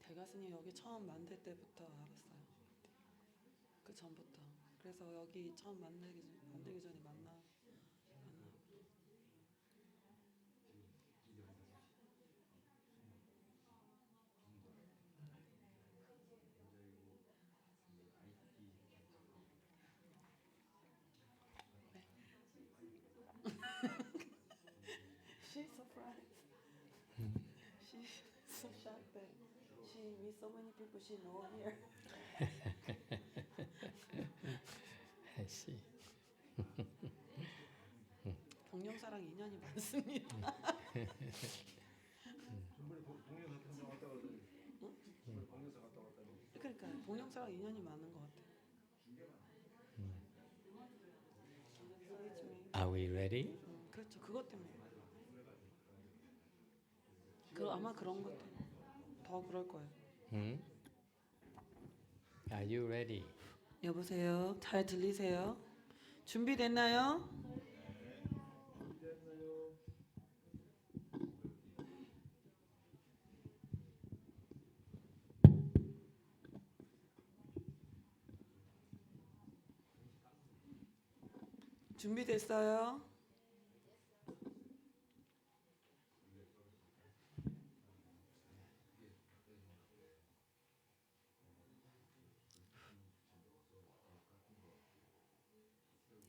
대가스님 여기 처음 만들 때부터 알았어요. 그 전부터. 그래서 여기 처음 만들기 전에 만나. She's surprised. She's so shocked that she meets so many people she know here. I see. 동영사랑 인연이 많습니다. 그러니까 동영사랑 인연이 많은 것 같아. Are we ready? 그렇죠. 그것 때문에. 아마 그런 것 때문에. 더 그럴 거예요. Are you ready? 여보세요. 잘 들리세요? 준비됐나요? 준비됐어요?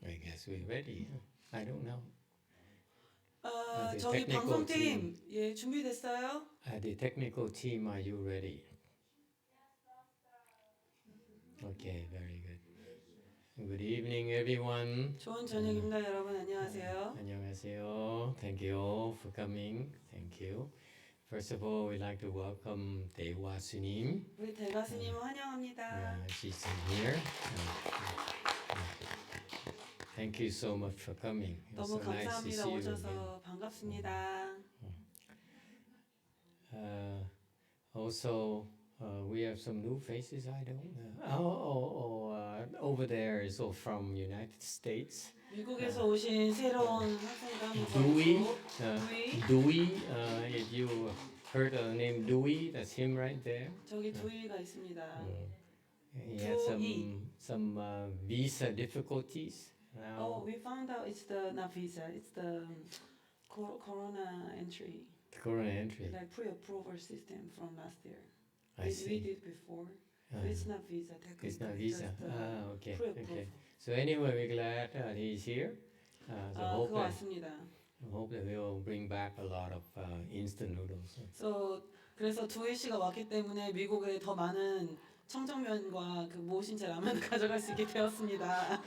I guess we're ready. I don't know. the 저기 technical 방송팀 예 준비됐어요? The technical team, are you ready? Okay, very good. Good evening, everyone. 좋은 저녁입니다, 여러분. 안녕하세요. 안녕하세요. Thank you all for coming. Thank you. First of all, we'd like to welcome 대화 스님. 우리 대가스님 환영합니다. She's here. Thank you so much for coming. It's 너무 so nice to 감사합니다. see you 오셔서 again. 반갑습니다. Also, we have some new faces. I don't know. Over there is all from United States. 미국에서 오신 새로운 학생들 한번 Dewey. 보여주고. Dewey. If you heard the name Dewey, that's him right there. 저기 두이가 있습니다. He had some visa difficulties. Oh, we found out it's the not visa, it's the corona entry, The corona entry. like pre-approval system from last year. I We see. did before. But it's not visa. Technically. It's not visa. Just, Okay. pre-approval. Okay. So anyway, we're glad he's here. So 그거 맞습니다. hope that we'll bring back a lot of instant noodles. 그래서 두이 씨가 왔기 때문에 미국에 더 많은 청정면과 그 모신채 라면 가져갈 수 있게 되었습니다.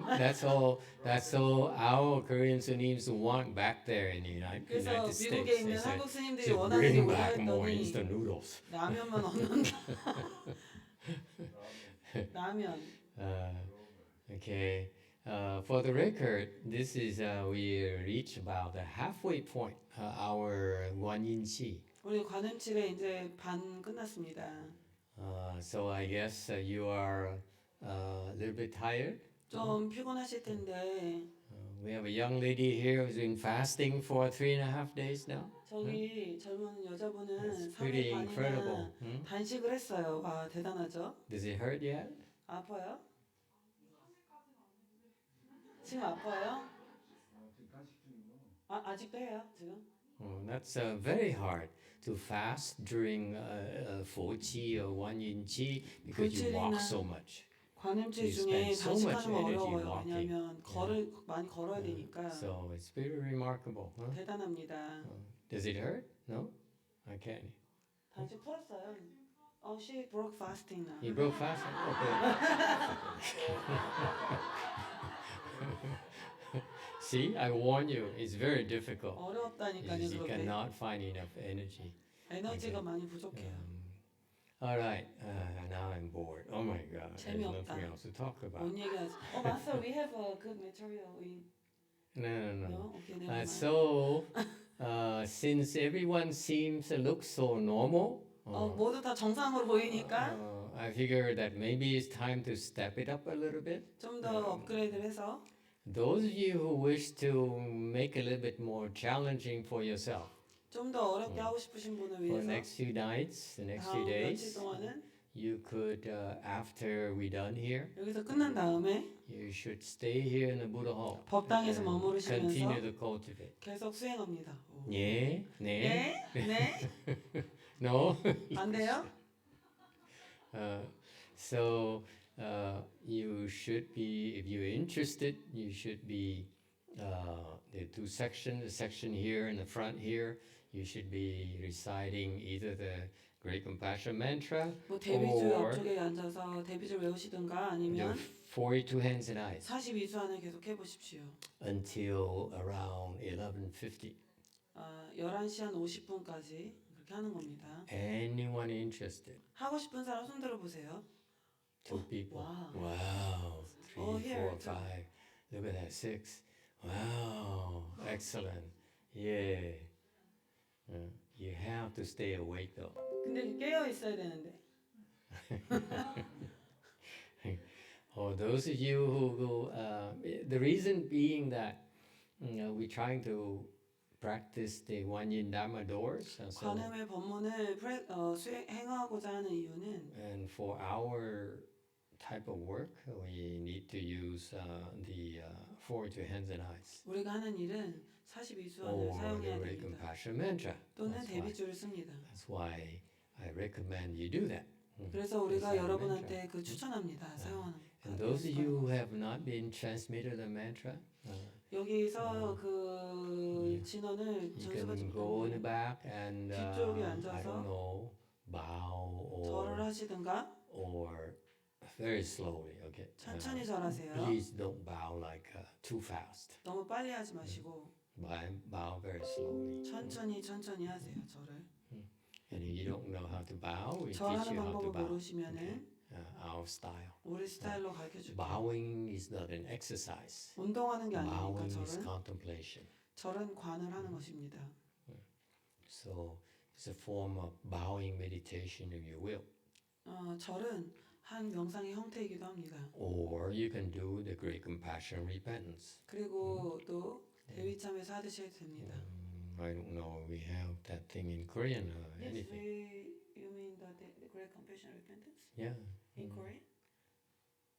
That's all our Korean Sunims want back there in the United 그래서 States. 미국에 They 있는 said, 한국 스님들이 to 원하는 게 bring 뭐라 back more 했더니 instant noodles. 라면만 얻는다. 라면. Okay. For the record, this is we reach about the halfway point. Our Guan Yin Qi. 우리 관음칠에 이제 반 끝났습니다. So I guess you are a little bit tired. 좀 피곤하실 텐데 We have a young lady here who's been fasting for 3.5 days now. 저기 젊은 여자분은 That's pretty 3일 incredible. 반이나 단식을 했어요. 와 대단하죠? Does it hurt yet? 아파요? 지금 아파요? 아직도 해요 지금? That's very hard to fast during Foqi or Guan Yin Qi because you walk so much. 관음질 You 중에 spend so much 단식하는 거 energy 어려워요. walking. 왜냐하면 많이 걸어야 되니까 So it's very remarkable. Huh? 대단합니다. Does it hurt? No? I can't. 단식 풀었어요. She broke fasting now. You broke fast? Okay. See, I warn you, it's very difficult. 어렵다니까요. You 그렇게 cannot find enough energy. 에너지가 많이 부족해요. All right, now I'm bored. Oh my God, there's 재미없다. nothing else to talk about. 뭔 얘기하지? Master, we have a good material. No. Okay, never mind. So, since everyone seems to look so normal, 모두 다 정상으로 보이니까 I figure that maybe it's time to step it up a little bit. 좀 더 업그레이드를 해서 Those of you who wish to make a little bit more challenging for yourself, 좀 더 어렵게 하고 싶으신 분을 For the 위해서 next few nights, the next few 다음 며칠 days, 동안은 you could, after we done here, 여기서 끝난 다음에 you should stay here in the Buddha Hall 법당에서 and 머무르시면서 continue to cultivate. 계속 수행합니다. 오. 예, 네, 네? 네? no. 안 돼요? So you should be, if you're interested, you should be. The two sections, the section here and the front here, you should be reciting either the Great Compassion Mantra 뭐 대비주 or 옆쪽에 앉아서 대비주를 외우시든가 the 아니면 42 hands and eyes 42수안을 계속 해보십시오. until around 11:50. 11시 한 50분까지 그렇게 하는 겁니다. Anyone interested? 하고 싶은 사람 손 들어보세요. Two people. wow. Wow. Three, Oh, here, four, too. five. Look at that. Six. Wow. Excellent. Yeah. You have to stay awake though. 근데 깨어 있어야 되는데. Oh, those of you who go, the reason being that we're trying to practice the Guan Yin Dharma doors. So, 관음의 법문을 행하고자 하는 이유는 and for our type of work, we need to use the 42 hands and eyes 우리가 하는 일은 42수안을 or the 사용해야 Great 됩니다. Compassion Mantra. 또는 That's why, 대비주를 씁니다. that's why I recommend you do that. 그래서 우리가 Recite 여러분한테 그 추천합니다. 사용하는. And those of you who have not been transmitted the mantra, 여기서 그 진원을 you 전수받지 can go in the 못하는 back and 뒤쪽에 I 앉아서 don't know, bow 절을 하시든가 or very slowly. Okay. 천천히 절하세요. Please don't bow like too fast. 너무 빨리 하지 마시고 Bow very slowly. 천천히 하세요. 절을. And if you don't know how to bow, we teach 절하는 you how to 방법을 bow. 모르시면은 Our style. 우리 스타일로 가르쳐 줄게요. Bowing is not an exercise. 운동하는 게 아니니까 Bowing is 절은 contemplation. 절은 관을 하는 것입니다. So it's a form of bowing meditation if you will. 절은 한 명상의 형태이기도 합니다. Or you can do the Great Compassion Repentance. 그리고 또 대위참에서 하듯이 해도 됩니다. I don't know. We have that thing in Korean or Yes, anything. you mean the Great Compassion Repentance Yeah. in Korean?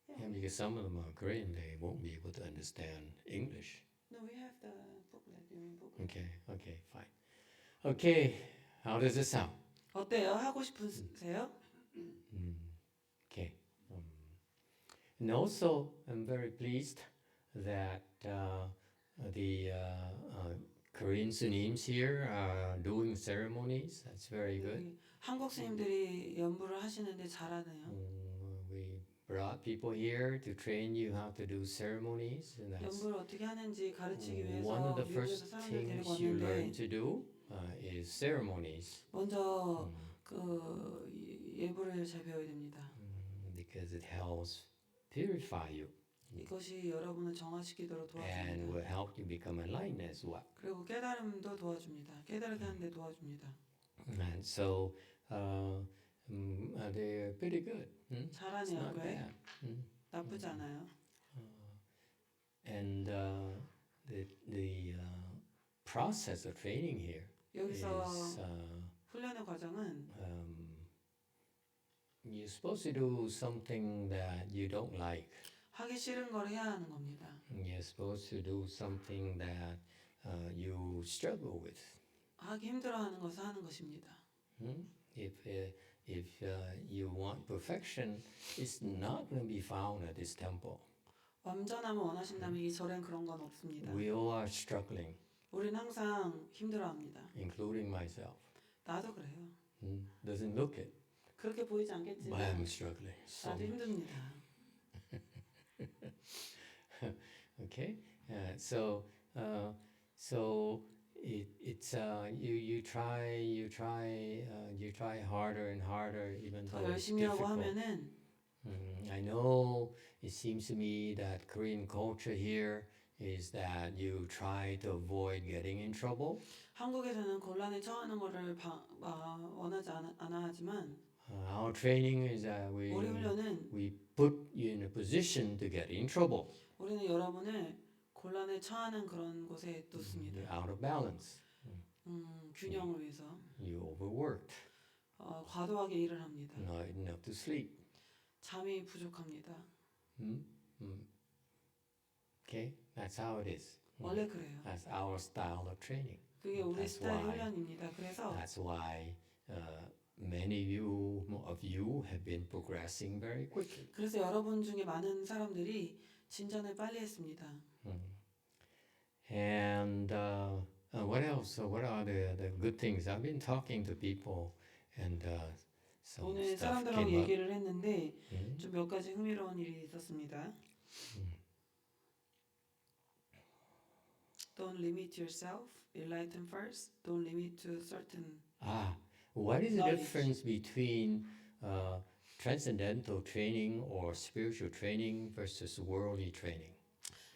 Yeah, because some of them are Korean, they won't be able to understand English. No, we have the booklet. You mean booklet? Okay, fine. Okay, how does it sound? 어때요? 하고 싶으세요? Okay. And also, I'm very pleased that the Korean Sunims here are doing ceremonies. That's very good. 여기 한국 스님들이 연부를 하시는데 잘하네요. We brought people here to train you how to do ceremonies. And that's 연부를 어떻게 하는지 가르치기 one 위해서 of the 미국에서 first 사람들 데리고 things you learn 왔는데 to do is ceremonies. 먼저 그 예부를 잘 배워야 됩니다. Because it helps purify you 이것이 여러분을 정화시키도록 and will 도와줍니다. help you become enlightened as well. 그리고 깨달음도 도와줍니다. 깨달게 하는데 도와줍니다. And so they're pretty good. It's 잘하네요. not 왜? bad. 나쁘지 않아요. And the process of training here is 여기서 훈련의 과정은 you're supposed to do something that you don't like. 하기 싫은 걸 해야 하는 겁니다. You're supposed to do something that you struggle with. 하기 힘들어하는 것을 하는 것입니다. If you want perfection, it's not going to be found at this temple. 완전함을 원하신다면 이 절엔 그런 건 없습니다. We all are struggling, 우리는 항상 힘들어합니다. including myself. 나도 그래요. Doesn't look it, 그렇게 보이지 but 않겠지만 I'm struggling. So 나도 힘듭니다. okay, so it's you try harder and harder, even 더 though it's 열심히 하고 difficult. 하면은 I know it seems to me that Korean culture here is that you try to avoid getting in trouble. 한국에서는 곤란에 처하는 것을 원하지 않아 하지만 Our training is that 우리 훈련은 we put you in a position to get in trouble. 우리는 여러분을 곤란에 처하는 그런 곳에 놓습니다. You're out of balance. 균형을 위해서 You overworked, 과도하게 일을 합니다. not enough to sleep. 잠이 부족합니다. Hmm? Okay, that's how it is. 원래 그래요. That's our style of training. 그게 우리 That's 스타일 why- 훈련입니다. 그래서 That's why many of you have been progressing very quickly. 그래서 여러분 중에 많은 사람들이 진전을 빨리 했습니다. And what else? What are the good things? I've been talking to people, and some 오늘 stuff 사람들하고 came up. 얘기를 했는데 음. 좀 몇 가지 흥미로운 일이 있었습니다. Don't limit yourself. Enlighten first. Don't limit to certain. What is the knowledge. difference between transcendental training or spiritual training versus worldly training?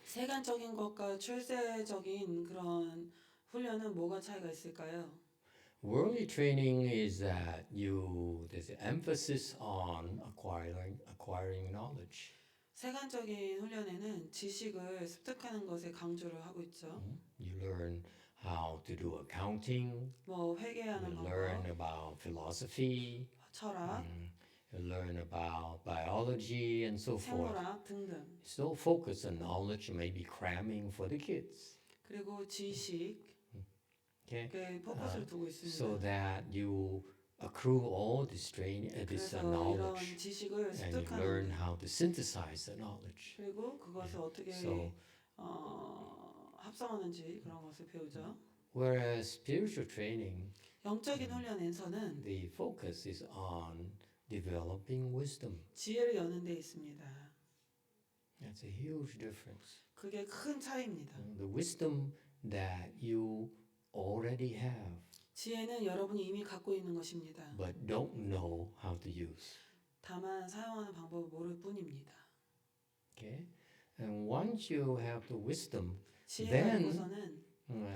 세간적인 것과 출세적인 그런 훈련은 뭐가 차이가 있을까요? Worldly training is that there's an emphasis on acquiring knowledge. 세간적인 훈련에는 지식을 습득하는 것에 강조를 하고 있죠. You learn how to do accounting. 뭐 You 회계하는 learn 방법, about philosophy. 철학, You learn about biology and so forth. 생물학 등등. So focus on knowledge, maybe cramming for the kids. 그리고 지식, Okay. 그 포커스를 두고 So 있습니다. that you accrue all this training, this 그래서 이런 knowledge, 지식을 and you learn 습득하는 how to synthesize the knowledge. 그리고 그것을 어떻게 So 합성하는지 그런 것을 배우죠. whereas spiritual training, 영적인 훈련에서는 the focus is on developing wisdom. 지혜를 여는 데 있습니다. That's a huge difference. 그게 큰 차이입니다. The wisdom that you already have, 지혜는 여러분이 이미 갖고 있는 것입니다. but don't know how to use. 다만 사용하는 방법을 모를 뿐입니다. Okay, and once you have the wisdom, 지혜가 then 있고서는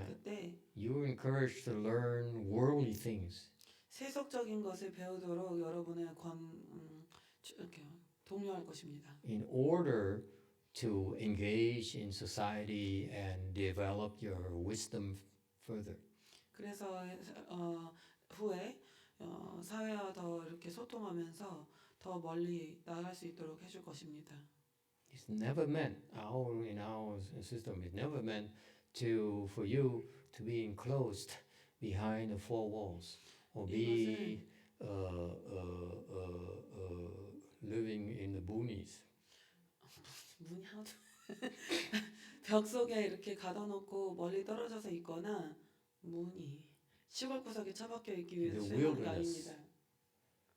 그때 you're encouraged to learn worldly things. 세속적인 것을 배우도록 여러분을 이렇게 독려할 것입니다. In order to engage in society and develop your wisdom further. 그래서 후에 사회와 더 이렇게 소통하면서 더 멀리 나아갈 수 있도록 해줄 것입니다. It's never meant in our system. It's never meant for you to be enclosed behind the four walls or be living in the boonies. 문이 하도 벽 속에 이렇게 가둬놓고 멀리 떨어져서 있거나 문이 시골 구석에 처박혀 있기 위해서 The 수행하는 게 wilderness. 아닙니다.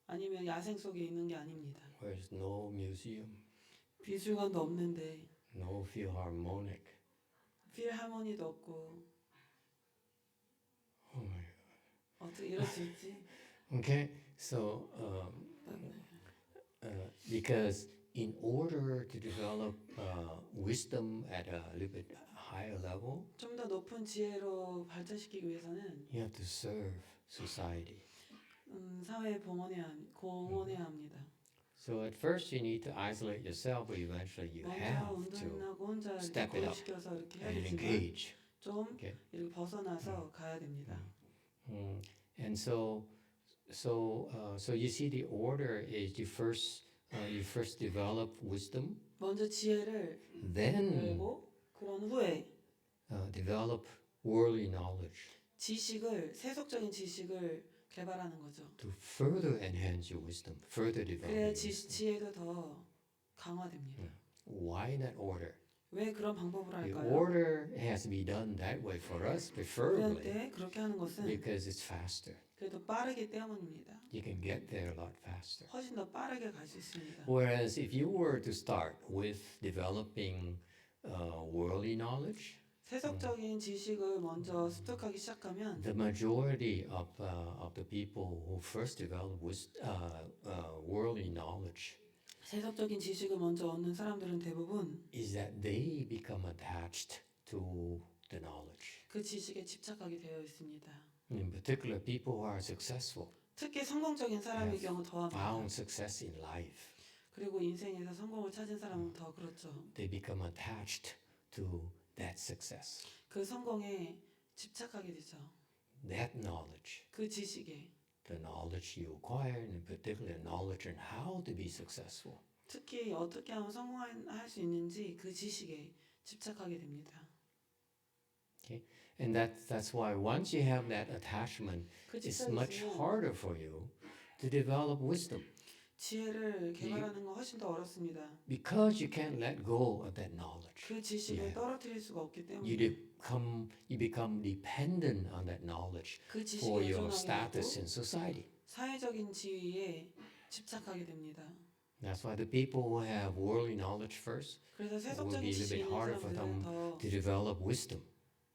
아니면 야생 속에 있는 게 아닙니다. Where there's no museum, 미술관도 없는데 no philharmonic. 필하모니도 없고 Oh my 어떻게 이럴 수 있지? God. Okay, so because in order to develop wisdom at a little bit higher level, 좀 더 높은 지혜로 발전시키기 위해서는 you have to serve society. 사회에 공헌해야 합니다. So at first you need to isolate yourself, but eventually you 먼저 have to 운동하고 혼자 이렇게 step it up 고립시켜서 이렇게 해야 and 되지만 engage. 좀 Okay. 이렇게 벗어나서 가야 됩니다. And so you see the order is you first develop wisdom, 먼저 지혜를 then 열고 그런 후에 develop worldly knowledge 지식을 세속적인 지식을 개발하는 거죠. to further enhance your wisdom, further develop 그래야 your wisdom. 지혜도 더 강화됩니다. Why that order? 왜 그런 방법을 The 할까요? order has to be done that way for us, preferably, 우리한테 그렇게 하는 것은 because it's faster. 그래도 빠르기 때문입니다. You can get there a lot faster. 훨씬 더 빠르게 갈 수 있습니다. Whereas if you were to start with developing worldly knowledge, 세속적인 지식을 먼저 습득하기 시작하면 the majority of the people who first develop worldly knowledge 세속적인 지식을 먼저 얻는 사람들은 대부분 is that they become attached to the knowledge. 그 지식에 집착하게 되어 있습니다. In particular, people who are successful 특히 성공적인 사람의 경우 더합니다. found success in life. 그리고 인생에서 성공을 찾은 사람은 더 그렇죠. They become attached to that success. 그 성공에 집착하게 되죠. that knowledge, 그 지식에 the knowledge you acquire, and in particular knowledge on how to be successful. 특히 어떻게 하면 성공할 수 있는지 그 지식에 집착하게 됩니다. Okay, and that's why once you have that attachment, 그 it's 집착이 much 있으면 harder for you to develop wisdom 지혜를 개발하는 건 훨씬 더 어렵습니다. because you can't let go of that knowledge. 그 지식을 Yeah. 떨어뜨릴 수가 없기 You 때문에 become dependent on that knowledge 그 for 지식에 your 의존하게 status 되고 in society. 사회적인 지위에 집착하게 됩니다. That's why the people who have worldly knowledge first 그래서 will be 세속적인 a little 지식이 bit 있는 harder for them 사람들은 to develop wisdom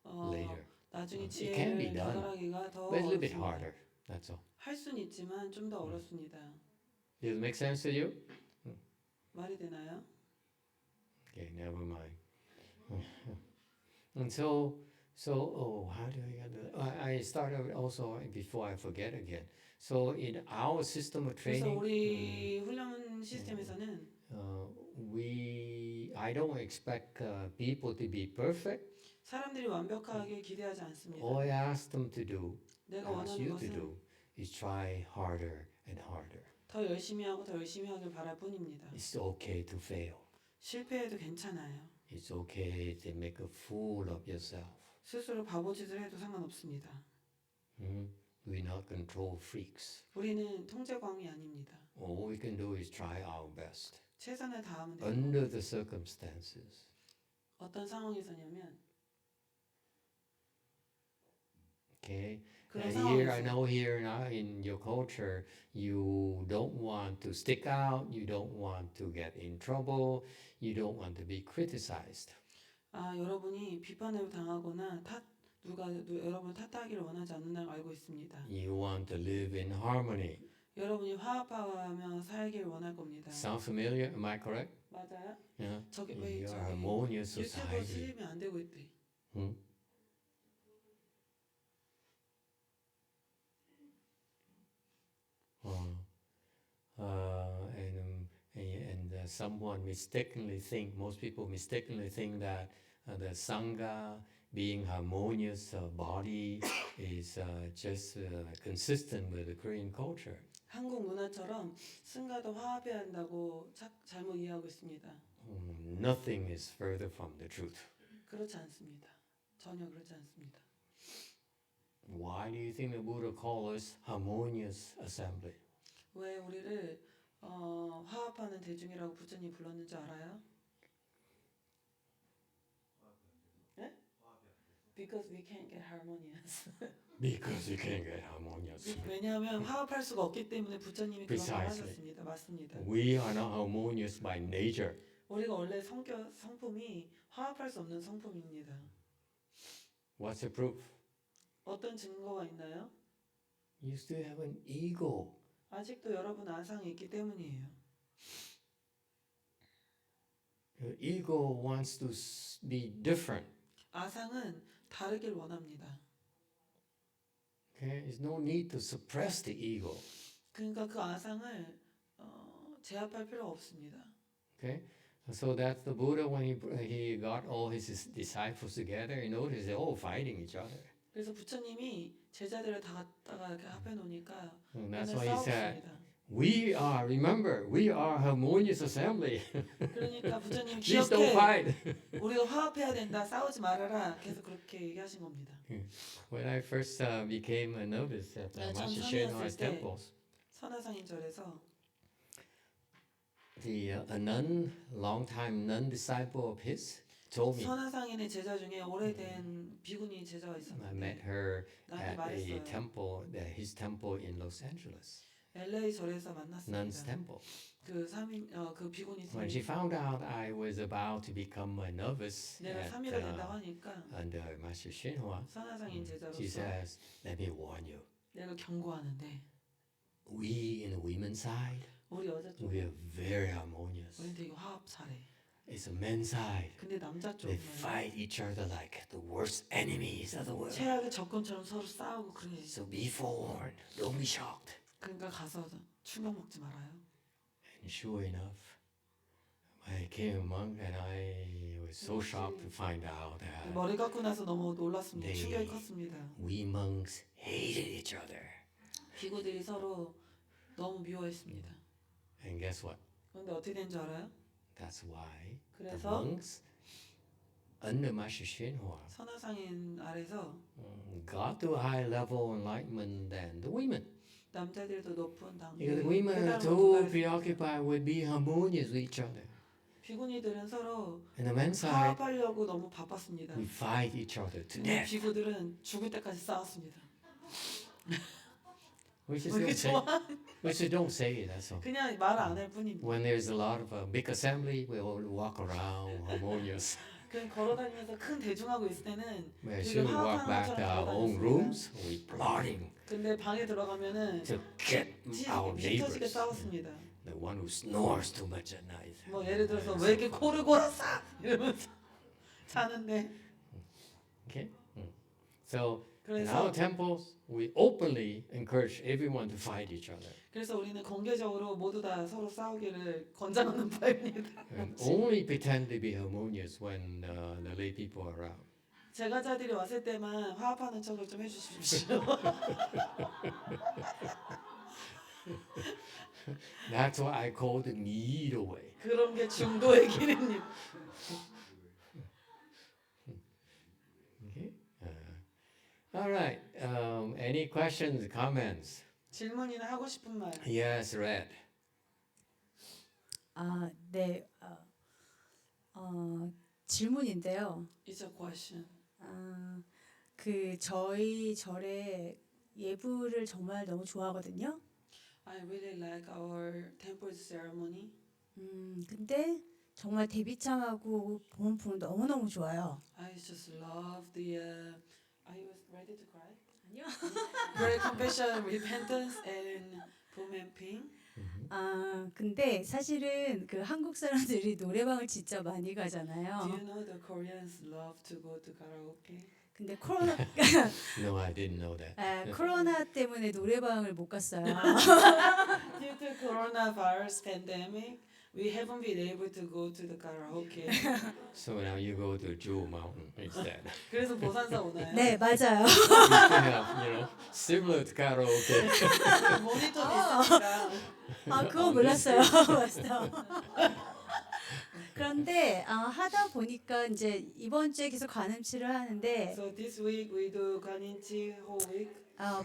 더 later. 나중에 It can be 지혜를 done, 개발하기가 더 but it's a little bit 어렵습니다. harder. That's all. 할 수는 있지만 좀 더 어렵습니다. Does it make sense to you? 말이 되나요? Okay, never mind. And so how do I get that? I started also before I forget again. So in our system of 그래서 training, 우리 훈련 시스템에서는 I don't expect people to be perfect. 사람들이 완벽하게 기대하지 않습니다. All I ask them to do, 내가 ask 원하는 you to 것은 do, is try harder and harder. 더 열심히 하고 더 열심히 하길 바랄 뿐입니다. It's okay to fail. 실패해도 괜찮아요. It's okay to make a fool of yourself. 스스로 바보짓을 해도 상관없습니다. We're not control freaks. 우리는 통제광이 아닙니다. All we can do is try our best. 최선을 다하면 돼요. Under the circumstances. 어떤 상황에서냐면 Okay. 그런 Here I 상황에서 know here now in your culture you don't want to stick out, you don't want to get in trouble, you don't want to be criticized. 여러분이 비판을 당하거나 여러분을 탓하기를 원하지 않는다는 걸 알고 있습니다. You want to live in harmony. 여러분이 화합하며 살기를 원할 겁니다. Sound familiar? Am I correct? 맞아요? Yeah. 저기 왜 You're 저기 a harmonious 유튜브 society. 수입이 안 되고 있대. Someone mistakenly think, most people mistakenly think that the Sangha being harmonious body is just consistent with the Korean culture. 한국 문화처럼 승가도 화합해야 한다고 잘못 이해하고 있습니다. Nothing is further from the truth. 그렇지 않습니다. 전혀 그렇지 않습니다. Why do you think the Buddha called us harmonious assembly? 왜 우리를 화합하는 대중이라고 부처님 불렀는지 알아요? 네? Because we can't get harmonious. Because you can't get harmonious. 왜냐하면 화합할 수가 없기 때문에 부처님이 그런 말 Precisely. 하셨습니다. 맞습니다. We are not harmonious by nature. 우리가 원래 성품이 화합할 수 없는 성품입니다. What's the proof? 어떤 증거가 있나요? You still have an ego. 아직도 여러분 아상이 있기 때문이에요. Your ego wants to be different. 아상은 다르길 원합니다. Okay, there's no need to suppress the ego. 그러니까 그 아상을 제압할 필요가 없습니다. Okay, so that's the Buddha when he got all his disciples together. You notice they're all fighting each other. 그래서 부처님이 제자들을 다 갖다가 이렇게 합해 놓으니까 And that's 맨날 why he said, 싸웠습니다. remember, we are harmonious assembly. 그러니까 부처님 Please don't 기억해. fight. 우리가 화합해야 된다. 싸우지 말아라. 계속 그렇게 얘기하신 겁니다. When I first became a novice at 네, Master 전 Shenhua's 선임이었을 때 temples, 선화상인절에서 a nun, long-time nun disciple of his, told me. 선화상인의 제자 중에 오래된 비구니 제자가 I met 있었는데 her 나한테 at a 말했어요. temple, his temple in Los Angeles, LA 절에서 nun's 만났습니다. temple. 그 비구니 When she 스님 found out I was about to become a novice 내가 at, 3위가 된다고 하니까 under Master Shenhua, 선화상인 she 제자로서 says, "Let me warn you. 내가 경고하는데 We in the women's side, 우리 여자 we 쪽은 are very harmonious. 우린 되게 화합 잘해. It's the men's side. 근데 남자 They 쪽은 fight each other like the worst enemies of the world. 최악의 적군처럼 서로 싸우고 그래. So be forewarned. Don't be shocked." 그러니까 가서 충격 먹지 말아요. And sure enough, I became a monk and I was so shocked to find out that 머리 깎고 나서 너무 놀랐습니다. 네. 충격이 컸습니다. we monks hated each other. 비구들이 서로 너무 미워했습니다. And guess what? 그런데 어떻게 된 줄 알아요? That's why the 그래서 monks under Master CheongJu 선화상인 아래서 got to a high level enlightenment than the women. 남자들도 높은 단계 Because the women are too preoccupied with being harmonious with each other. 비구니들은 서로 And the men's side, 화합하려고 너무 바빴습니다. we fight each other to 근데 death. 비구들은 죽을 때까지 싸웠습니다. We should 왜 이렇게 still say, 좋아? we should don't say it, that's all. 그냥 말 안 할 뿐입니다. When there's a lot of big assembly, we all walk around harmonious. 그냥 걸어다니면서 큰 대중하고 있을 때는 As 되게 soon as we walk 화합하는 back to our own 것처럼 rooms, we plotting 근데 방에 들어가면은 to get our 피 터지게 neighbors. 싸웠습니다. The one who snores too much at night. 뭐 예를 들어서 왜 이렇게 코를 골았어? 이러면서 자는데 Okay? So in 그래서 our temples, we openly encourage everyone to fight each other. 그래서 우리는 공개적으로 모두 다 서로 싸우기를 권장하는 바입니다. And only pretend to be harmonious when the lay people are around. 제가자들이 왔을 때만 화합하는 척을 좀 해주십시오. That's what I call the need away. 그런 게 중도의 길입니다. Okay? All right. Any questions, comments? 질문이나 하고 싶은 말. Yes, Red. 네. 질문인데요. It's a question. 저희 절에 예불을 정말 너무 좋아하거든요. I really like our temple ceremony. 근데 정말 데뷔창하고 보온풍은 너무너무 좋아요. I just love the. Are you ready to cry? 아니요. Great compassion, repentance, and boom and ping. 근데 사실은 그 한국 사람들이 노래방을 진짜 많이 Do 가잖아요. you know the Koreans love to go to karaoke? 근데 코로나 No, I didn't know that. 코로나 때문에 노래방을 못 갔어요. Due to coronavirus pandemic, we haven't been able to go to the karaoke. So now you go to Jewel Mountain instead. 그래서 보산사 오나요? 네, 맞아요. You can have, similar to karaoke. 모니터도 있으니까. 그거 몰랐어요. 맞어. 그런데 하다 보니까 이제 이번 주에 계속 관음치를 하는데 So this week we do 관인치 whole week.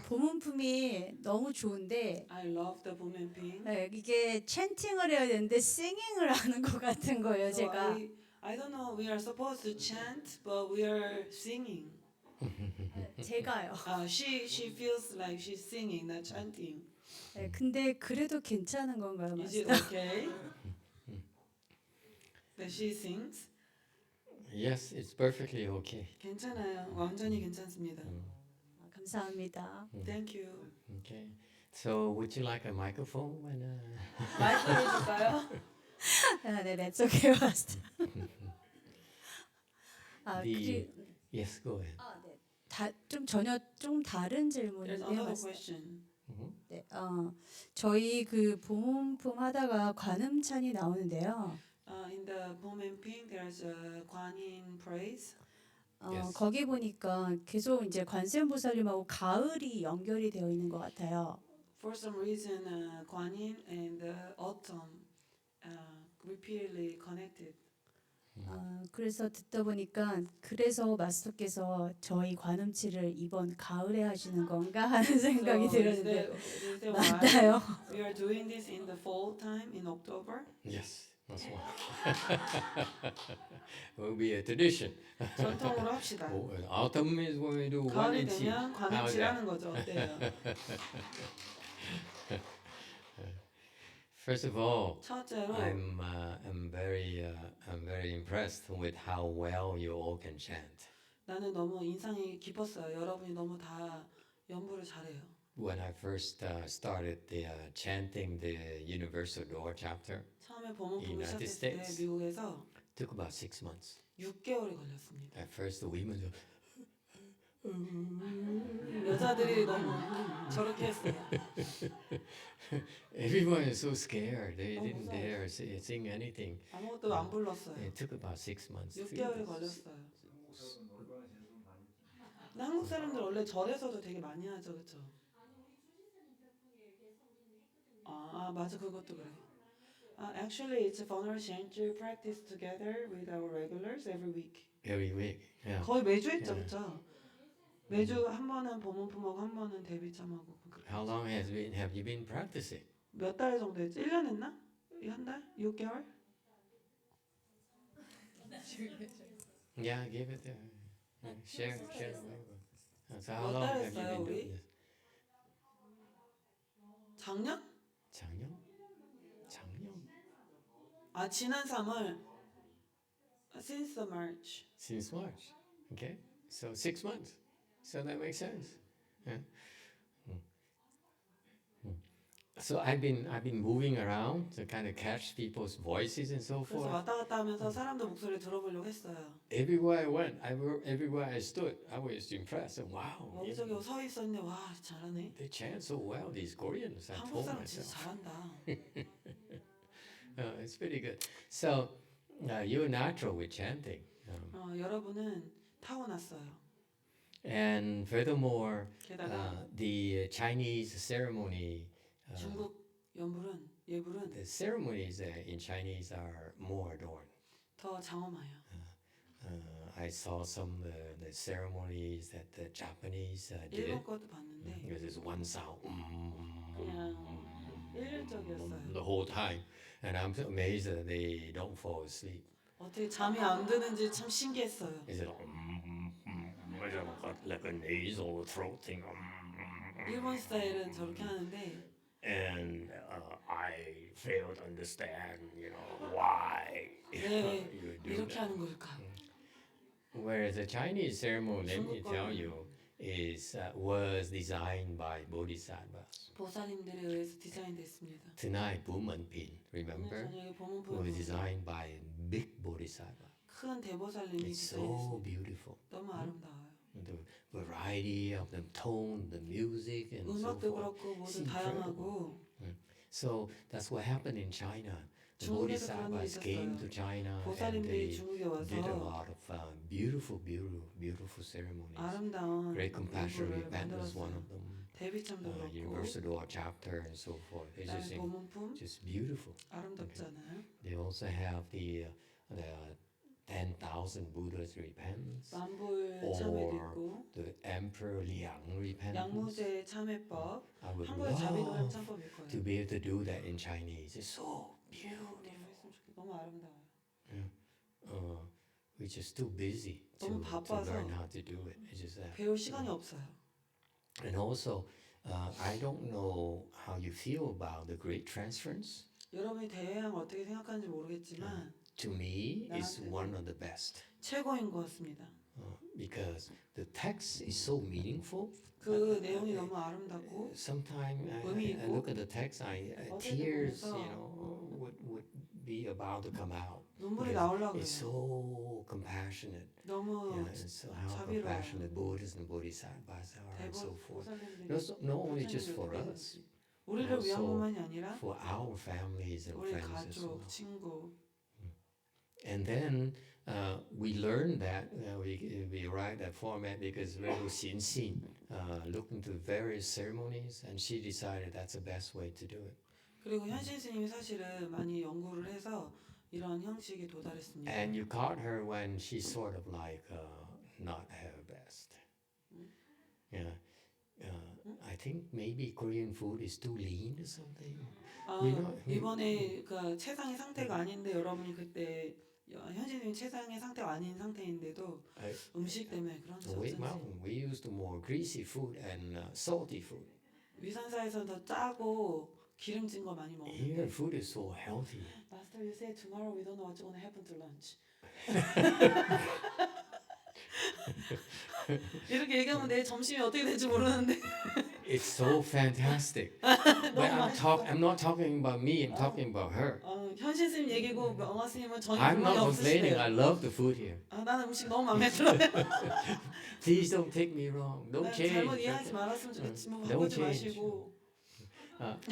보문품이 너무 좋은데 I love the boom and ping. 이게 chanting을 해야 되는데 singing을 하는 것 같은 거예요, So 제가. I don't know. We are supposed to chant, but we are singing. 제가요. She feels like she's singing, not chanting. 근데 그래도 괜찮은 건가요, Is it 마스터? okay that she sings? Yes, it's perfectly okay. 괜찮아요. 완전히 괜찮습니다. 감사합니다. Thank you. Okay. So would you like a microphone when? 마이크 해줄까요? 네, that's okay, 마스터. Yes, go ahead. 네. 좀 다른 There's 질문인데요, another 마스터. question. 네, 저희 그 보문품 하다가 관음찬이 나오는데요. In the boom and ping, there's a Guan Yin praise. Yes. 거기 보니까 계속 이제 관세음보살님하고 가을이 연결이 되어 있는 것 같아요. For some reason, Guan Yin and autumn repeatedly connected. 그래서 듣다 보니까 그래서 마스터께서 저희 관음치를 이번 가을에 하시는 건가 하는 생각이 들었는데 is that 맞나요? why we are doing this in the fall time in October? Yes, that's why. It will be a tradition. 전통으로 합시다. Autumn is when we do Guan 가을이 Yin Qi. 되면 관음치라는 거죠. 어때요? First of all, 첫째로 I'm very impressed with how well you all can chant. 나는 너무 인상이 깊었어요. 여러분이 너무 다 연부를 잘해요. When I first started chanting the Universal Door chapter, 처음에 보문품을 United 시작했을 때 States. 미국에서 took about 6 months. 6개월이 걸렸습니다. At first, the women 여자들이 너무 저렇게 했어요. Everyone is so scared. They 너무 didn't 무서워. dare sing anything. 아무것도 안 불렀어요. It took about 6 months. 6개월이 걸렸어요. 근데 한국 사람들 원래 절에서도 되게 많이 하죠, 그렇죠? 아 맞아, 그것도 그래. Actually, it's a funeral CheongJu practice together with our regulars every week. Every week. Yeah. 거의 매주 했죠, 네. 그렇죠? 매주 한 번은 보문품하고 한 번은 데뷔참하고. How long have you been practicing? 몇 달 정도 했지? 1년 했나? 한 달? 6개월? Yeah, give it. Share. So how 몇 long 달 have you 했어요, been doing 우리? this? 작년? 작년? 지난 3월. Since the March. Since March. Okay. So 6 months. So that makes sense. Yeah. So I've been moving around to kind of catch people's voices and so 그래서 forth. 왔다 갔다 하면서 사람들 목소리 들어보려고 했어요. Everywhere I went, everywhere I stood, I was impressed. And wow, 여기저기 서 있었는데 와 잘하네. they chant so well. These Koreans, I 한국 told 사람 진짜 myself. 잘한다. It's pretty good. So you're natural with chanting. 여러분은 타고났어요. And furthermore, 게다가 the Chinese ceremony, 중국 예불은 the ceremonies in Chinese are more adorned. 더 장엄해요. I saw some the ceremonies that the Japanese did. 일본 것도 봤는데 Because it's one sound 그냥 일률적이었어요. the whole time, and I'm so amazed that they don't fall asleep. 어떻게 잠이 안 드는지 참 신기했어요. Is it like a nasal throat thing? 일본 스타일은 저렇게 하는데 And I fail to understand, why 왜 you do 이렇게 that. 하는 걸까? Whereas the Chinese ceremony, let me 중국 tell 거는 you, was designed by bodhisattvas. 보살님들에 의해서 디자인됐습니다. Tonight, Bumanpin, 오늘 remember, 저녁에 was 보문품 designed by big bodhisattva. 큰 대보살님이 It's so 디자인했습니다. beautiful. 너무 아름다워요. The variety of the tone, the music, and so 음악도 forth. 그렇고 It's 모두 다양하고 So that's what happened in China. The 중국에서 그런 일이 bodhisattvas came to 있었어요. China and 보살님들이 they 중국에 did a 와서 lot of beautiful ceremonies. 아름다운 Great Compassion 예불을 Repent was one 만들었어요. of them. 데뷔참도 그렇고 Universal Door Chapter and so forth. It's 그다음에 보문품 just beautiful. 아름답잖아요. They also have the 10,000 Buddhas repentance, 만불 or 참회도 있고 the Emperor Liang repentance. 양무제 참회법, I would 한국의 자비도량 love 참법일 거예요. to be able to do that in Chinese. It's so beautiful. 너무 아름다워요. We're just too busy to 너무 바빠서 learn how to do it. It's just that. 배울 시간이 없어요. And also, I don't know how you feel about the Great Transference. 여러분이 대회양 어떻게 생각하는지 모르겠지만 To me, it's 나한테는 one of the best 최고인 것 같습니다. because the text is so meaningful. 그 내용이 너무 아름답고 Sometimes 의미 I 있고 look at the text, 어제도 tears, 보면서 would be about to come out. 눈물이 Because 나오려고 it's 해요. so compassionate. 너무 Yeah, and so how 자비로워요. compassionate Buddhists and Bodhisattvas are and so forth. 보살님들이 Not only just for us, 우리를 위한 also 것만이 아니라 for our families and 우리 friends as well. 가족, 친구 And then we learned that we write that format because Reverend Xin Xin looked into various ceremonies and she decided that's the best way to do it. 그리고 현신 스님이 사실은 많이 연구를 해서 이런 형식에 도달했습니다. And you caught her when she's sort of like not at her best. Yeah. I think maybe Korean food is too lean or something. 이번에 그 체상의 상태가 아닌데 여러분이 그때 현신님 체상의 상태가 아닌 상태인데도 음식 때문에 그런지 어쩐지 We used more greasy food and salty food. 위산사에서는 더 짜고 기름진 거 많이 Here 먹는데 food is so healthy. Master, you say tomorrow we don't know what's going to happen to lunch. 이렇게 얘기하면 내일 점심이 어떻게 될지 모르는데 It's so fantastic. But I'm not talking about me. I'm talking about her. 현신 스님 얘기고 명화 스님은 전혀 I'm 불만이 not complaining. I 없으시대요. love the food here. 아, 나는 음식 너무 마음에 들어요. Please don't take me wrong. Don't 네, change. 잘못 이해하지 말았으면 좋겠지. 뭐 Don't 바꾸지 change. 마시고.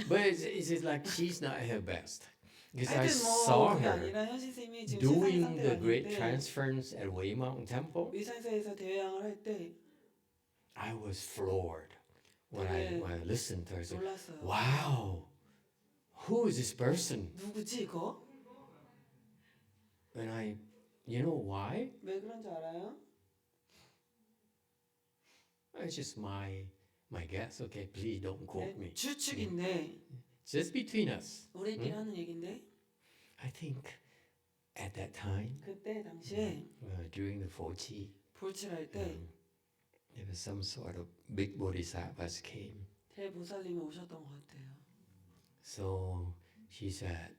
But it's like she's not her best. Because I 하여튼 뭐 saw 그게 her 아니라 현신 스님이 지금 세상의 doing 상태가 the great 아닌데 transference at Wei Mountain Temple. 위산세에서 대회양을 할 때 I was floored when I listened to her. I said, 놀랐어요. wow, who is this person? 누구지 이거? And you know why? 왜 그런지 알아요? It's just my guess. Okay, please don't quote me. 추측인데 Just between us. 우리끼리 하는 얘긴데 I think at that time, 그때 당시에 during the Fochi, 불칠할 때 there was some sort of big bodhisattvas came. 대보살님이 오셨던 것 같아요. So she said,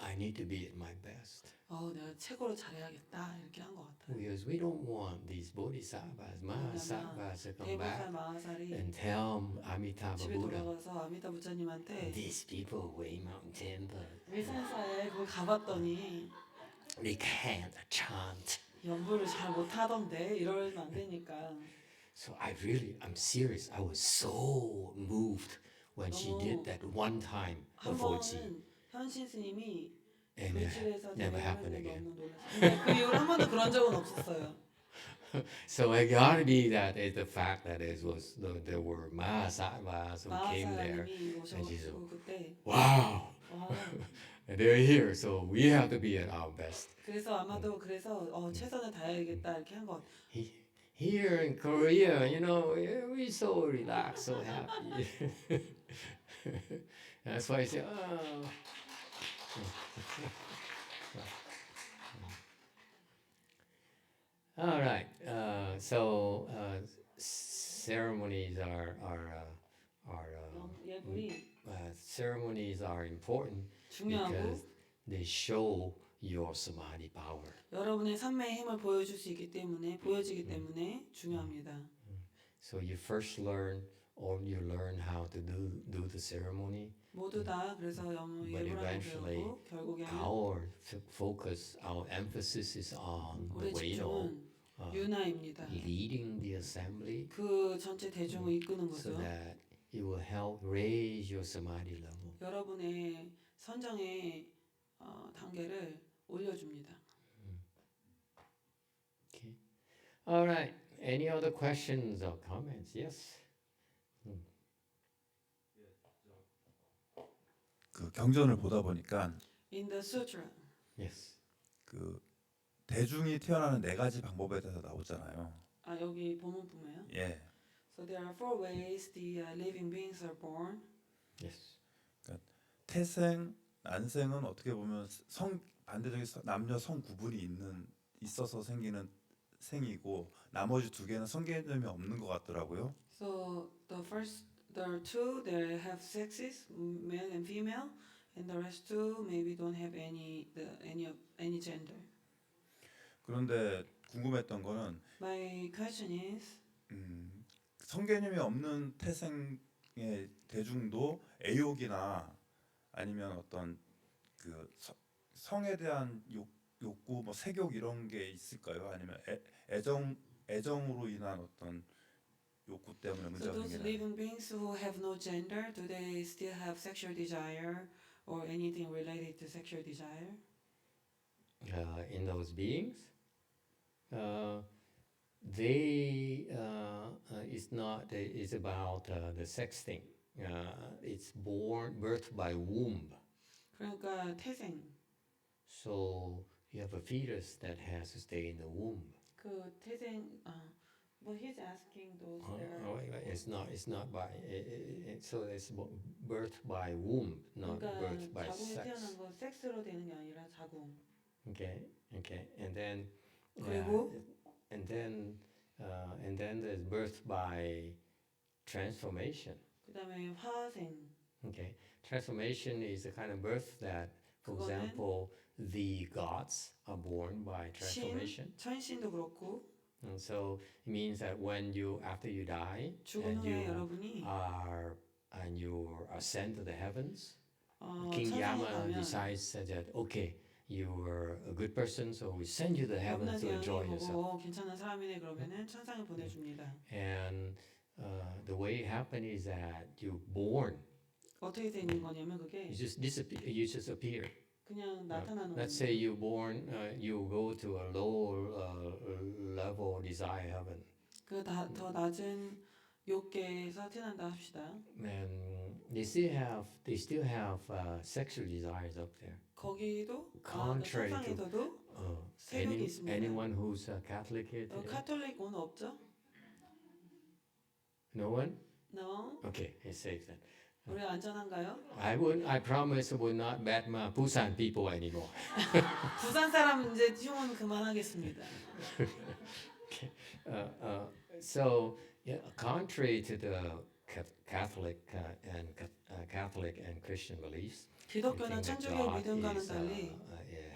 I need to be at my best. 내가 최고로 잘해야겠다 이렇게 한 것 같아요. Because we don't want these bodhisattvas, mahasattvas to come back 대보살 마하살이 and tell Amitabha 집에 Buddha, 돌아가서 아미타 부처님한테 these people Wei Mountain Temple, 위산사에 거기 가봤더니 they can't chant. 연부를 잘 못하던데 이러면 안 되니까. So I'm serious. I was so moved when she did that one time 한 of Fochi. 번은 현신 스님이 And 불칠에서 never 대회를 happened 했는데 again. 너무 놀랐어요. 근데 그 이후로 한 번도 그런 적은 없었어요. So it gotta be that it's the fact that there were mahasattvas who came there. 마하사님이 오셔가지고 그때 Wow, 와, and they're here, so we have to be at our best. 그래서 아마도 그래서 최선을 다해야겠다 이렇게 한 것. Here in Korea, you know, we're so relaxed, so happy. That's why I say, oh. All right. So ceremonies 예불이 ceremonies are important 중요하고 because they show your samadhi power. 여러분의 삶의 힘을 보여줄 수 있기 때문에 보여지기 때문에 중요합니다. So you first learn how to do the ceremony. 모두 다 그래서 예불하는 eventually 배우고 결국에는 Our focus, our emphasis is on 우리 the 집중은 윤화입니다. leading the assembly 그 전체 대중을 이끄는 so 거죠. that it will help raise your samadhi level. 여러분의 선정의 단계를 올려줍니다. Okay. All right. Any other questions or comments? Yes. 그 경전을 보다 보니까 In the sutra, Yes. 그 대중이 태어나는 네 가지 방법에 대해서 나오잖아요. 여기 본문품이에요. 예. So there are four ways the living beings are born. Yes. 태생, 난생은 어떻게 보면 반대적인 남녀 성 구분이 있어서 생기는 생이고 나머지 두 개는 성 개념이 없는 것 같더라고요. So there are two that have sexes, male and female, and the rest two maybe don't have any gender. 그런데 궁금했던 거는 My question is, 성 개념이 없는 태생의 대중도 애욕이나 아니면 어떤 그 성에 대한 욕구, 뭐 색욕 이런 게 있을까요? 아니면 애정으로 인한 어떤 욕구 때문에 so 문제가 those 생기나요? living beings who have no gender, do they still have sexual desire or anything related to sexual desire? In those beings, they it's about the sex thing. It's birth by womb. 그러니까 태생. So you have a fetus that has to stay in the womb. 그 태생. But he's asking those that are. It's not by. So it's birth by womb, not birth 그러니까 by 자궁에 sex. 태어난 건 섹스로 되는 게 아니라 자궁. Okay, and then. 그리고 And then there's birth by transformation. 그다음에 화생. Okay, transformation is the kind of birth that, for 그거는 example, the gods are born by transformation. 천신도 그렇고 And so it means that after you die 죽은 and 후에 여러분이 you ascend to the heavens, King 천상에 Yama 가면 decides that okay, you were a good person, so we send you to heaven to 염라대왕이 enjoy yourself. 보고 괜찮은 사람이네 그러면은 천상에 보내줍니다. And the way it happened is that you born, 어떻게 돼 있는 거냐면 그게 you just disappear, you just appear. 그냥 나타나는 Let's say 겁니다. you born, you go to a low level desire heaven, 더 낮은 욕계에서 태어난다 합시다. and they still have sexual desires up there. 거기도 Contrary to 천상에서도 세력이 any, 있습니다. anyone who's a Catholic here today? 카톨릭은 없죠? No one? No. Okay, it's safe then. 우리 안전한가요? I promise I will not bat my Busan people anymore. 부산 사람 이제 흉은 그만하겠습니다. So, yeah, contrary to the Catholic and Christian beliefs, they 기독교는 think that 천주교 God 믿음과는 is, 달리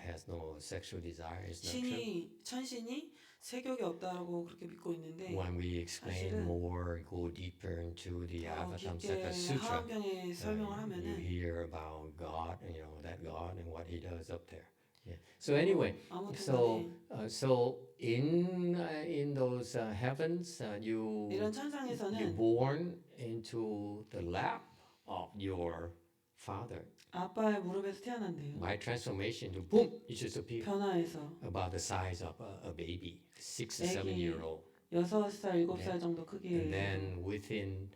has no sexual desire. It's not true. 천신이 세격이 없다라고 그렇게 믿고 있는데 When we explain 사실은 more, go deeper into the 더 Avatamsaka 깊게 Sutra, 하원경에 설명을 you 하면은 hear about God, that God and what He does up there. Yeah. So anyway, 아무튼 so 간에 so in those heavens, you 이런 you 천상에서는 born into the lap of your father. 아빠의 무릎에서 태어난대요. By transformation, you boom, you just appear 변화해서 about the size of a baby, 6 or 애기 7-year-old. 6살, 7살 정도 크기예요. And then within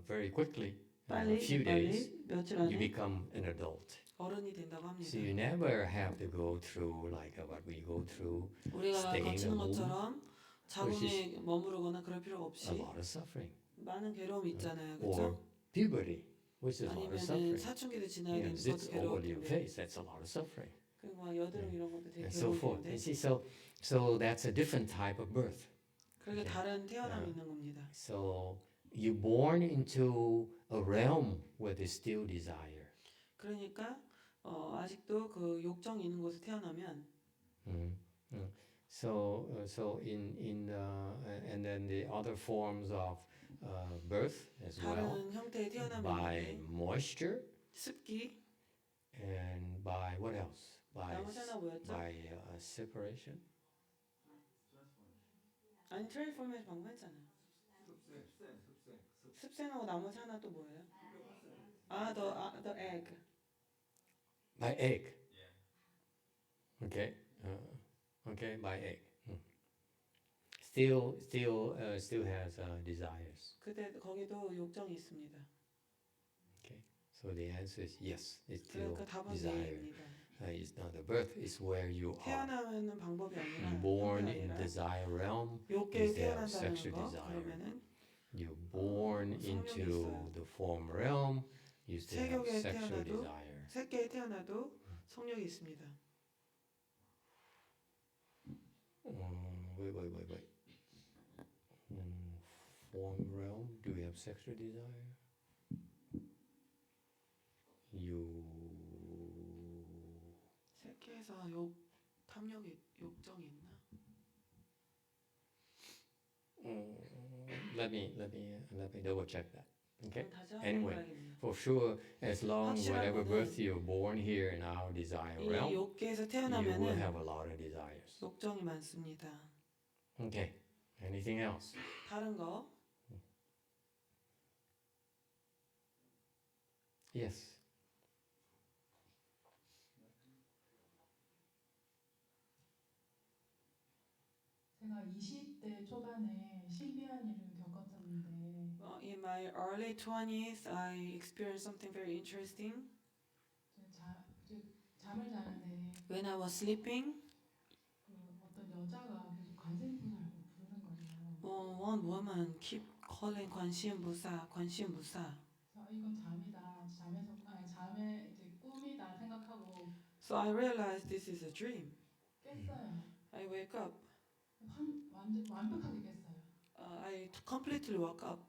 very quickly, a 빨리 few days, 며칠 you 안에 become an adult. 어른이 된다고 합니다. So you never have to go through like what we go through, 우리가 stay in 거치는 the womb, 것처럼 자궁에 머무르거나 그럴 필요가 a 없이 lot of suffering, 많은 괴로움이 있잖아요. or 그렇죠? puberty, which is a lot of 아니면은 suffering. 사춘기도 지나야 Yeah, 되는 zits 것도 over your 괴로운데 face, that's a lot of suffering, 그리고 막 여드름 이런 것도 되게 and so forth. 괴로운데 You see, so that's a different type of birth. 그렇게 다른 태어남이 있는 겁니다. So you're born into a realm where there's still desire. 그러니까 아직도 그 욕정이 있는 곳에 태어나면 Mm, mm. So in and then the other forms of birth as well, 다른 형태의 태어남이 by 있는데 moisture 습기 and by what else? 나머지 하나 뭐였죠? By separation. 아니 트랜스포메이션 방금 했잖아요. 습생하고 나머지 하나 또 뭐예요? the egg. By egg. Okay. Okay, by egg. Still has desires. 그때 거기도 욕정이 있습니다. Okay. So the answer is yes. It's still 그 답은 desire. 네입니다. It's not the birth. Is where you are. 태어나는 방법이 아니라 You're born 형태가 in 아니라 desire realm. 욕계에 is there 태어난다는 sexual 거 desire. 그러면은 You're born 성욕이 into 있어요. the form realm. You still have 세격에 sexual 태어나도 desire. 새끼에 태어나도 성욕이 있습니다. Wait. Form realm. Do we have sexual desire? You. 새끼에서 탐욕이 욕정이 있나? Let me double check that. Okay. 그럼 다시 한번 Anyway, 봐야겠네요. for sure, as long 확실한 whatever 거는 birth you're born here in our desire 이 realm, 욕계에서 you will have 태어나면은 a lot of desires. 욕정이 많습니다. Okay. Anything else? 다른 거 Yes. 제가 20대 초반에 신비한 일을 겪었었는데 in my early 20s, I experienced something very interesting. 잠을 자는데 When I was sleeping, 그 어떤 여자가 계속 관세음보살을 부르는 거예요. one woman keep calling 관시음보사, 관시음보사. 그래서 이건 잠이다. 잠에 이제 꿈이다 생각하고 So I realized this is a dream. 깼어요. I wake up. 완전 완벽하게 깼어요. I completely woke up.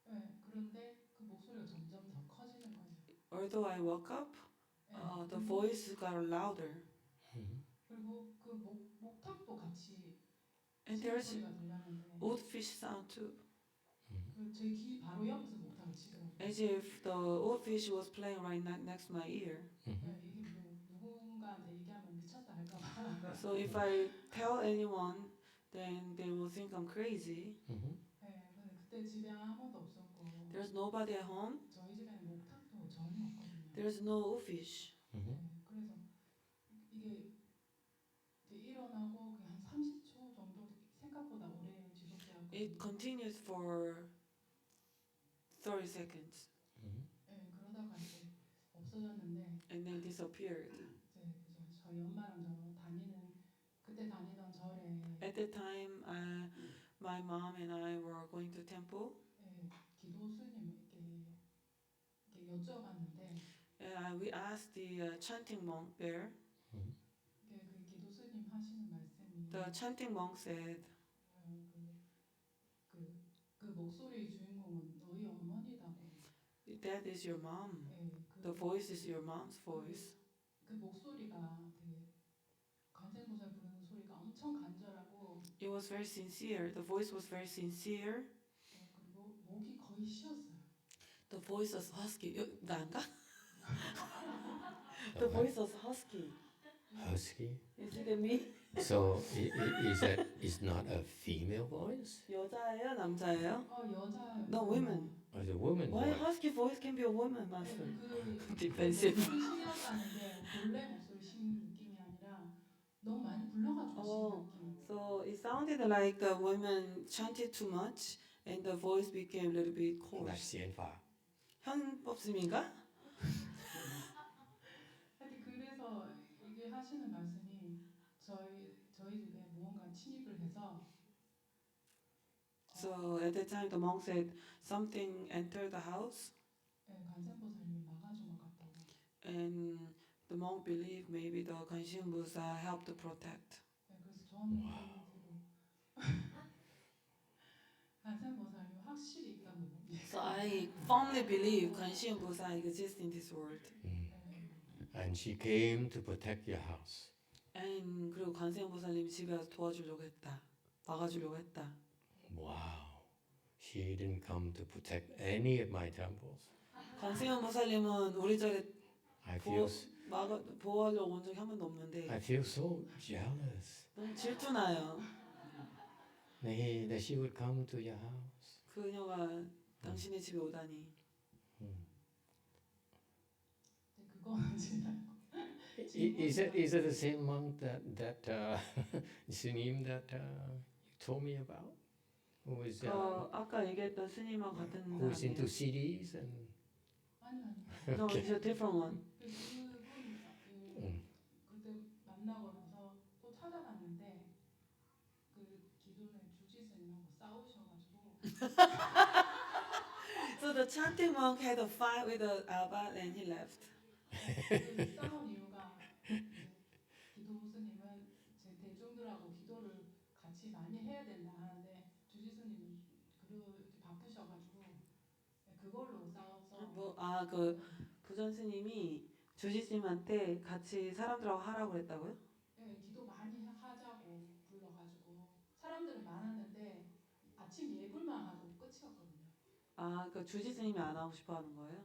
네, 그런데 그 목소리가 점점 더 커지는 거예요. Although I woke up, 네, the voice got louder. 그리고 그 목탁도 같이 And there's 소리가 들렸는데 wood fish sound too. 그 제 귀 바로 옆에서 목탁 걸치더라고요. as if the old fish was playing right next to my ear. 네, 이게 누군가한테 얘기하면 미쳤다 할까봐. So if I tell anyone, then they will think I'm crazy. 네, 근데 그때 집에 아무도 없었고 There's nobody at home. 저희 집에는 목탁도 전혀 없거든요. There's no fish. 네, 그래서 이게 일어나고 그냥 한 30초 정도 생각보다 오래 It 지속되었거든요. continues for 30 seconds 네, 그러다가 이제 없어졌는데 and then disappeared. 이제 그죠. 저희 엄마랑 그때 다니던 절에 At that time, my mom and I were going to temple. 기도 스님께 이렇게 여쭤봤는데 We asked the chanting monk there. 그 기도 스님 하시는 말씀이 The chanting monk said, 그 목소리의 주인공은 너희 어머니다고. "That is your mom. The voice is your mom's voice." 그 목소리가 되게 관세음보살 부르는 소리가 엄청 간절하고 It was very sincere. The voice was very sincere. 그리고 목이 거의 쉬었어요. The voice was husky. 나인가? The voice was husky. Husky. Is it me? So is not a female voice? 여자예요, 남자예요? 여자예요. No, women. As a woman Why voice? husky voice can be a woman, master? 그 Defensive. 목소리 신이었다는데 본래 목소리 신 느낌이 아니라 너무 많이 불러가지고 신 느낌. So it sounded like the women chanted too much, and the voice became a little bit Like coarse. xianfa. 현법스님인가? 하여튼 그래서 이게 하시는 말씀이 저희 집에 무언가 침입을 해서 So at that time, the monk said something entered the house, 관세음보살님이 막아준 것 같다고. and the monk believed maybe the 관세음보살 helped to protect. 그래서 저는 개인적으로 관세음보살이 확실히 있다고 봅니다. So I firmly believe 관세음보살 exists in this world. And she came to protect your house. And 그리고 관세음보살님 집에 와서 도와주려고 했다. 막아주려고 했다. Wow. She didn't come to protect any of my temples. 관세음보살님은 우리 절에 I feel 보호하려고 온 적이 한 번도 없는데 I feel so jealous. 너무 질투나요. That she would come to your house. 그녀가 당신의 집에 오다니. 그거는 제가 Is it the same monk that Sunim that you told me about? Who is 아까 얘기했던 스님하고 같은 who's into 사람이에요. CDs and 아니요. No, it's a different one. 그분 그때 만나고 나서 또 찾아갔는데 그 기존에 주지스님하고 싸우셔가지고 So the chanting monk had a fight with the abbot and he left. 그 싸운 이유가 기도 스님은 제 대중들하고 기도를 같이 많이 해야 된다 하는데 주지스님은 이렇게 바쁘셔가지고 그걸로 싸워서 그 부전 스님이 주지 스님한테 같이 사람들하고 하라고 했다고요? 기도 많이 하자고 불러가지고 사람들은 많았는데 아침 예불만 하고 끝이었거든요. 그 주지 스님이 안 하고 싶어 하는 거예요?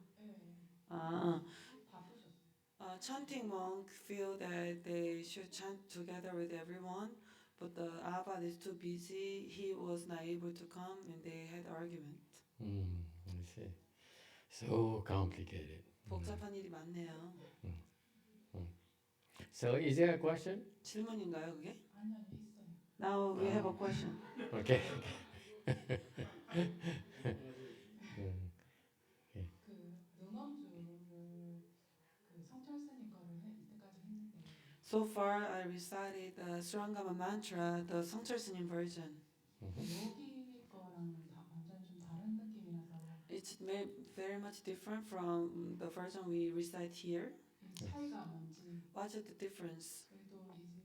바쁘셨어요. Chanting monk feel that they should chant together with everyone, but the abbot is too busy. He was not able to come, and they had argument. I see. So complicated. 복잡한 일이 많네요. So is there a question? 질문인가요, 그게? 아니 있어요. Now we have a question. Okay. 그 능엄주를 그 성철 스님 거를 이때까지 했는데 So far, I recited the Surangama mantra, the 성철 스님 version. 여기 거랑은 완전 좀 다른 느낌이라서 It's very much different from the version we recite here. 이 차이가 뭔지 What's the difference? 그리고 이제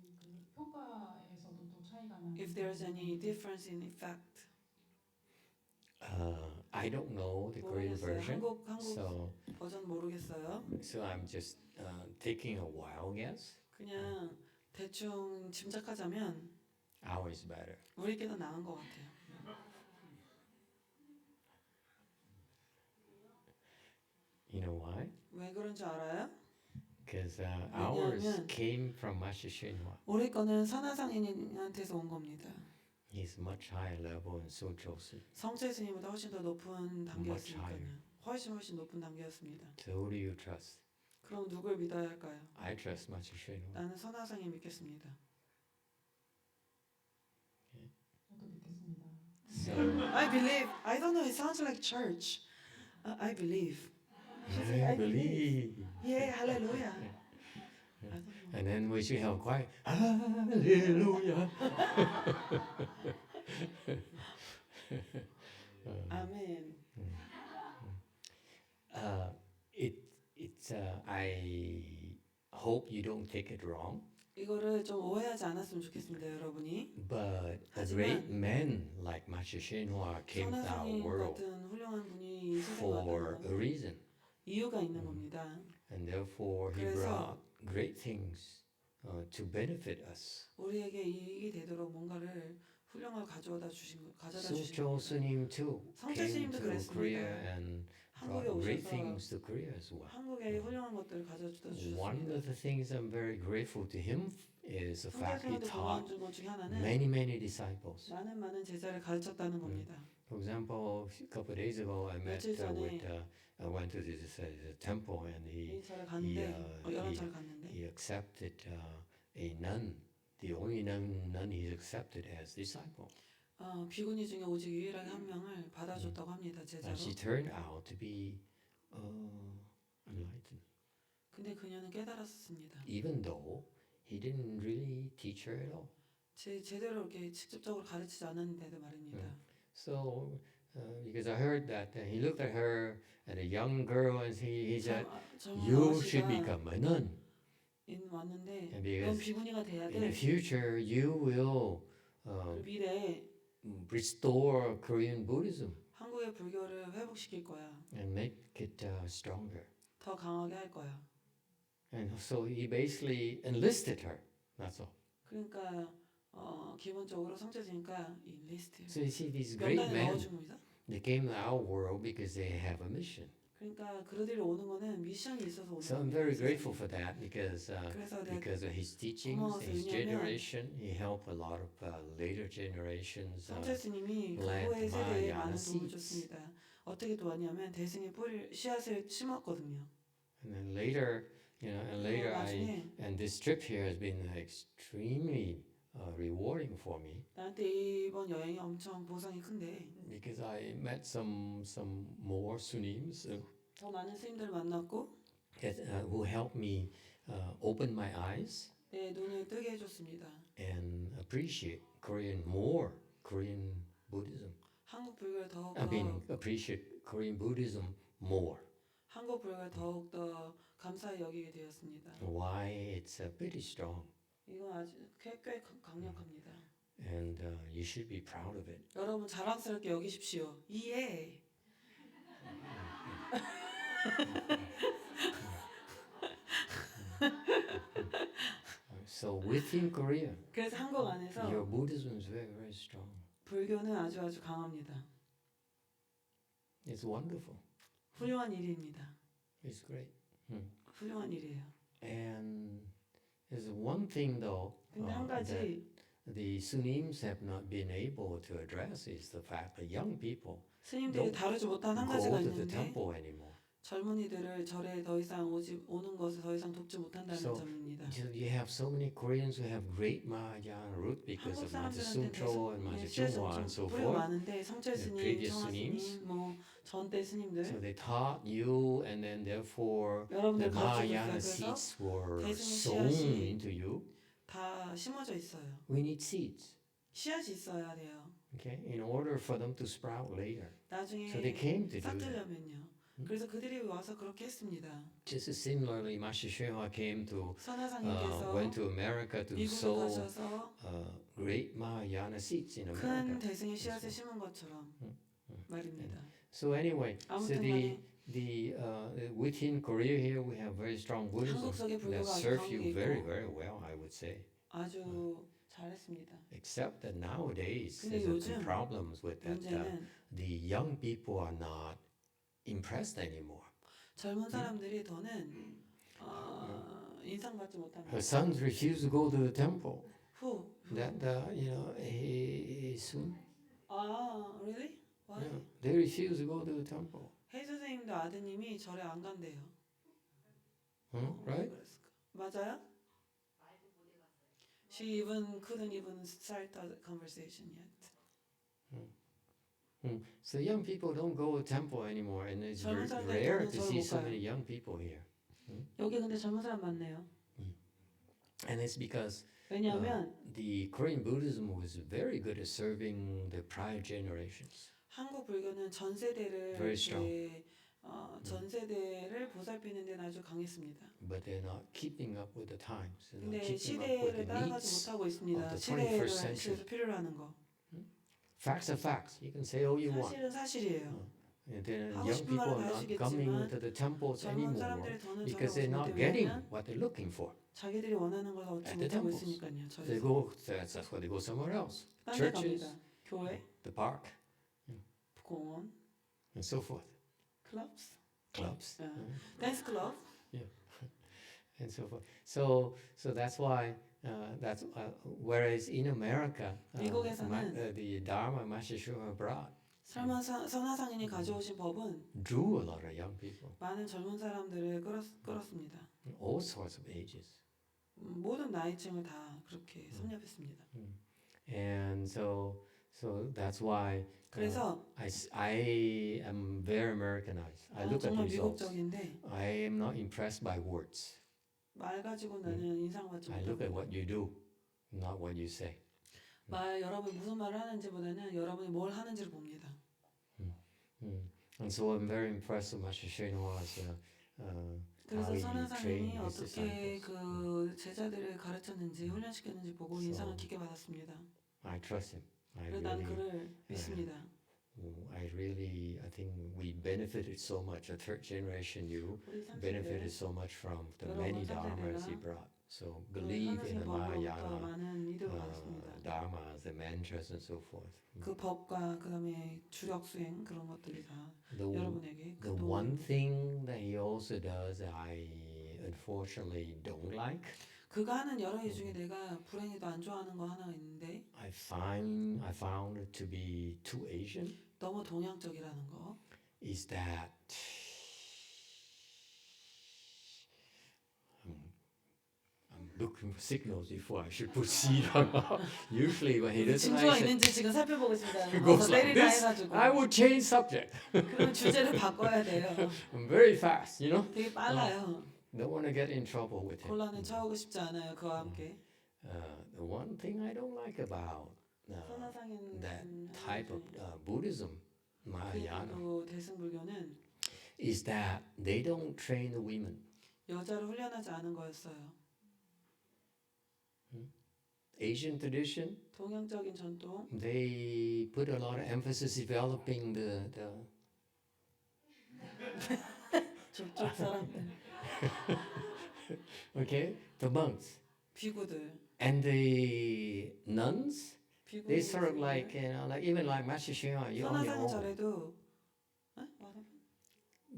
그 효과에서도 또 차이가 나는지 If there's any difference in effect. I don't know the Korean 모르겠어요. version, 한국 so 버전 모르겠어요. I'm just taking a wild guess. 그냥 대충 짐작하자면 Ours is better. 우리께 더 나은 것 같아요. You know why? 왜 그런 줄 알아요? Because ours 왜냐하면 came from Master CheongJu. 우리 거는 선화상인한테서 온 겁니다. He's much higher level in CheongJu. 성체 스님보다 훨씬 더 높은 단계였으니까요. higher. 훨씬 높은 단계였습니다. So who do you trust? 그럼 누굴 믿어야 할까요? I trust Master CheongJu. 나는 선화상인 믿겠습니다. 저도 믿겠습니다. So I believe. I don't know. It sounds like church. I believe. I believe. Yeah, hallelujah. I don't know. And then we should have quiet. Hallelujah. 아멘. I hope you don't take it wrong, 이거를 좀 오해하지 않았으면 좋겠습니다, 여러분이. but a 하지만 great man like Master CheongJu came to our 선화상인 world 같은 훌륭한 분이 이 세상에 for 왔다는 a 건 reason, 이유가 있는 겁니다. and therefore he 그래서 brought great things to benefit us. 우리에게 이익이 되도록 뭔가를 훌륭한 가져다 주신 CheongJu 겁니다. 스님 too 성체 came 스님도 to 그랬습니다. Korea and 한국에 brought great 오셔서 things to Korea as well. 한국에 훌륭한 것들을 가져다 One 주셨습니다. of the things I'm very grateful to him is the 성체 fact he 스님한테 taught 고마운 것 중에 하나는 many disciples. 많은 제자를 가르쳤다는 겁니다. For example, a couple of days ago, I met 며칠 전에 with I went to this temple and 이 절에 갔는데 여러 절을 he 갔는데 accepted a nun, the only nun he's accepted as disciple. 비구니 중에 오직 유일하게 한 명을 받아줬다고 합니다. 제자로. And she turned out to be enlightened, 근데 그녀는 깨달았습니다. even though he didn't really teach her at all. 제대로 이렇게 직접적으로 가르치지 않았는데도 말입니다. So, because I heard that he looked at her, at a young girl, and he said, "You should become a nun. 왔는데 And 넌 because 비구니가 돼야 in the 돼. future, you will 그 미래에 restore Korean Buddhism 한국의 불교를 회복시킬 거야. and make it stronger." 더 강하게 할 거야. And so he basically enlisted her. That's all. 그러니까 기본적으로 성체지니까 이 리스트 So you see, these great 명단에 men, 넣어준 겁니다. they came to our world because they have a mission. 그러니까 그들이 오는 거는 미션이 있어서 오는 So I'm 겁니다. very grateful for that because 그래서 내가 because of his teachings, 고마워서 his 왜냐면 generation, he helped a lot of later generations. 성체 스님이 그 plant 후의 세대에 Mahayana 많은 도움을 seeds. 줬습니다. 어떻게 도왔냐면 대승의 뿌리 씨앗을 심었거든요. And then later, and later 나중에 and this trip here has been extremely rewarding for me 나한테 이번 여행이 엄청 보상이 큰데 because I met some more sunims 더 많은 스님들을 만났고 who helped me open my eyes 내 눈을 뜨게 해줬습니다. and appreciate more Korean Buddhism. 한국 불교를 더욱더 I mean, appreciate Korean Buddhism more. 한국 불교를 더욱더 감사히 여기게 되었습니다. Why it's pretty strong, 이건 아주 꽤 강력합니다. and you should be proud of it. 여러분 자랑스럽게 여기십시오. 예. So within Korea, 그래서 한국 안에서 your Buddhism is very strong. 불교는 아주 강합니다. It's wonderful. 훌륭한 일입니다. It's great. 훌륭한 일이에요. And there's one thing though 근데 한 that 가지 the Sunims have not been able to address is the fact that young people 스님들이 다루지 못한 한 가지가 go to the 있는데 temple anymore. 젊은이들을 절에 더 이상 오는 것을 더 이상 돕지 못한다는 So, 점입니다. You have so many Koreans who have great Mahayana root because 한국 of Master 사람들한테 CheongJu and Master 씨앗이 CheongHua and 엄청 so 뿌리가 forth. 많은데 성철 the 스님, previous 청아 sunims. 스님, 뭐 전대 스님들 So they taught you, and then therefore the 여러분들 Mahayana 가르쳐줬어요. 그래서 seeds were 대승의 sown 씨앗이 into you. 다 심어져 있어요. We need seeds, 씨앗이 있어야 돼요. okay, in order for them to sprout later. 나중에 So they came to do that. 싹트려면요. 그래서 그들이 와서 그렇게 했습니다. Just as similarly, Master CheongJu came to 선화상님께서 went to America to 미국에 sow 가셔서 great Mahayana seeds in 큰 America. 대승의 씨앗을 심은 것처럼 말입니다. So anyway, so 아무튼 the within Korea here we have very strong Buddhism 한국 속에 that 불교가 아주 serve 강하게 you very 있고 well, I would say. 아주 잘했습니다. Except that nowadays 근데 there's some 요즘 problems with that. 문제는 The young people are not impressed anymore. 젊은 사람들이 더는 인상받지 못합니다. Her sons refuse to go to the temple. Who? That he soon. Really? Why? Yeah, they refuse to go to the temple. 헤이 선생님도 아드님이 절에 안 간대요. 왜 Right? 그랬을까? 맞아요? She even couldn't even start a conversation yet. So young people don't go to temple anymore, and it's 젊은 사람들 rare 더는 to 절을 see 못 so 가요. many young people here. 여기 근데 젊은 사람 많네요. And it's because 왜냐하면 the Korean Buddhism was very good at serving the prior generations. 한국 불교는 전 세대를 Very strong. 이렇게, 전 세대를 보살피는 데는 아주 강했습니다. But they're not keeping up with the times. They're 근데 not keeping up with 시대를 the 따라가지 needs. 못하고 있습니다. of the 시대를 21st century. 시대에서 필요로 하는 거. Facts are facts. You can say all you want. 사실은 사실이에요. And then 하고 young 싶은 people 말은 are 다 not 하시겠지만 coming to the temples 젊은 anymore 사람들이 더는 because 절에 they're 오지 not 못해. getting 왜냐하면 what they're looking for. 자기들이 원하는 것을 얻지 At the 못하고 temples. 있으니까요. They 절에서. go. That's why they go somewhere else. 딴데 Churches, 갑니다. 교회, the park, 공원, and so forth. 클럽스, Clubs. 댄스 클럽. And so forth. So that's why whereas in America, 미국에서는 the Dharma Master Shuma brought 선화상인이 가져오신 법은 drew a lot of young people, 많은 젊은 사람들을 끌었습니다. all sorts of ages, 모든 나이층을 다 그렇게 섭렵했습니다. and so that's why 그래서 I am very Americanized. I look at the 정말 results. 미국적인데 I am not impressed by words. 말 가지고 나는 인상받지 I look at 못하고 what you do, not what you say. 여러분이 무슨 말을 하는지보다는 여러분이 뭘 하는지를 봅니다. And so I'm very impressed with Master CheongJu's how 그래서 he 선화상인이 trained his 어떻게 disciples. 그 제자들을 가르쳤는지 훈련시켰는지 보고 인상을 깊게 받았습니다. I trust him. 그래서 난 그를 믿습니다. I think we benefited so much. The third generation, you 우리 삼세대 benefited so much from the 여러분 many dharmas he 삼세대가 brought. So believe in the 선화상인 법으로부터 Mahayana 많은 이득을 받았습니다. dharmas, the mantras, and so forth. 그 법과 그다음에 주력 수행 그런 것들이 다 The 여러분에게 the one thing that he also does that I unfortunately don't like. 그가 하는 여러 일 중에 내가 불행히도 안 좋아하는 거 하나 있는데 I found it to be too Asian. 너무 동양적이라는 거. Is that I'm looking for signals before I should proceed or not. Usually when he doesn't 진주가 like it, 있는지 지금 살펴보고 있습니다. he goes like 때리나 this. 해가지고 I will change subject. 그럼 주제를 바꿔야 돼요. I'm very fast, you know. 되게 빨라요. Don't want to get in trouble with him. 곤란에 처하고 싶지 않아요. 그와 함께. The one thing I don't like about 선화상인 that type of Buddhism, Mahayana, 그 대승불교는 is that they don't train the women. 여자를 훈련하지 않은 거였어요. Asian tradition, 동양적인 전통 they put a lot of emphasis developing the 저쪽 사람들 okay, the monks 비구들 and the nuns. They sort of like, 비구들 like even like Master Shima, you're on your 선화상인 own. 절에도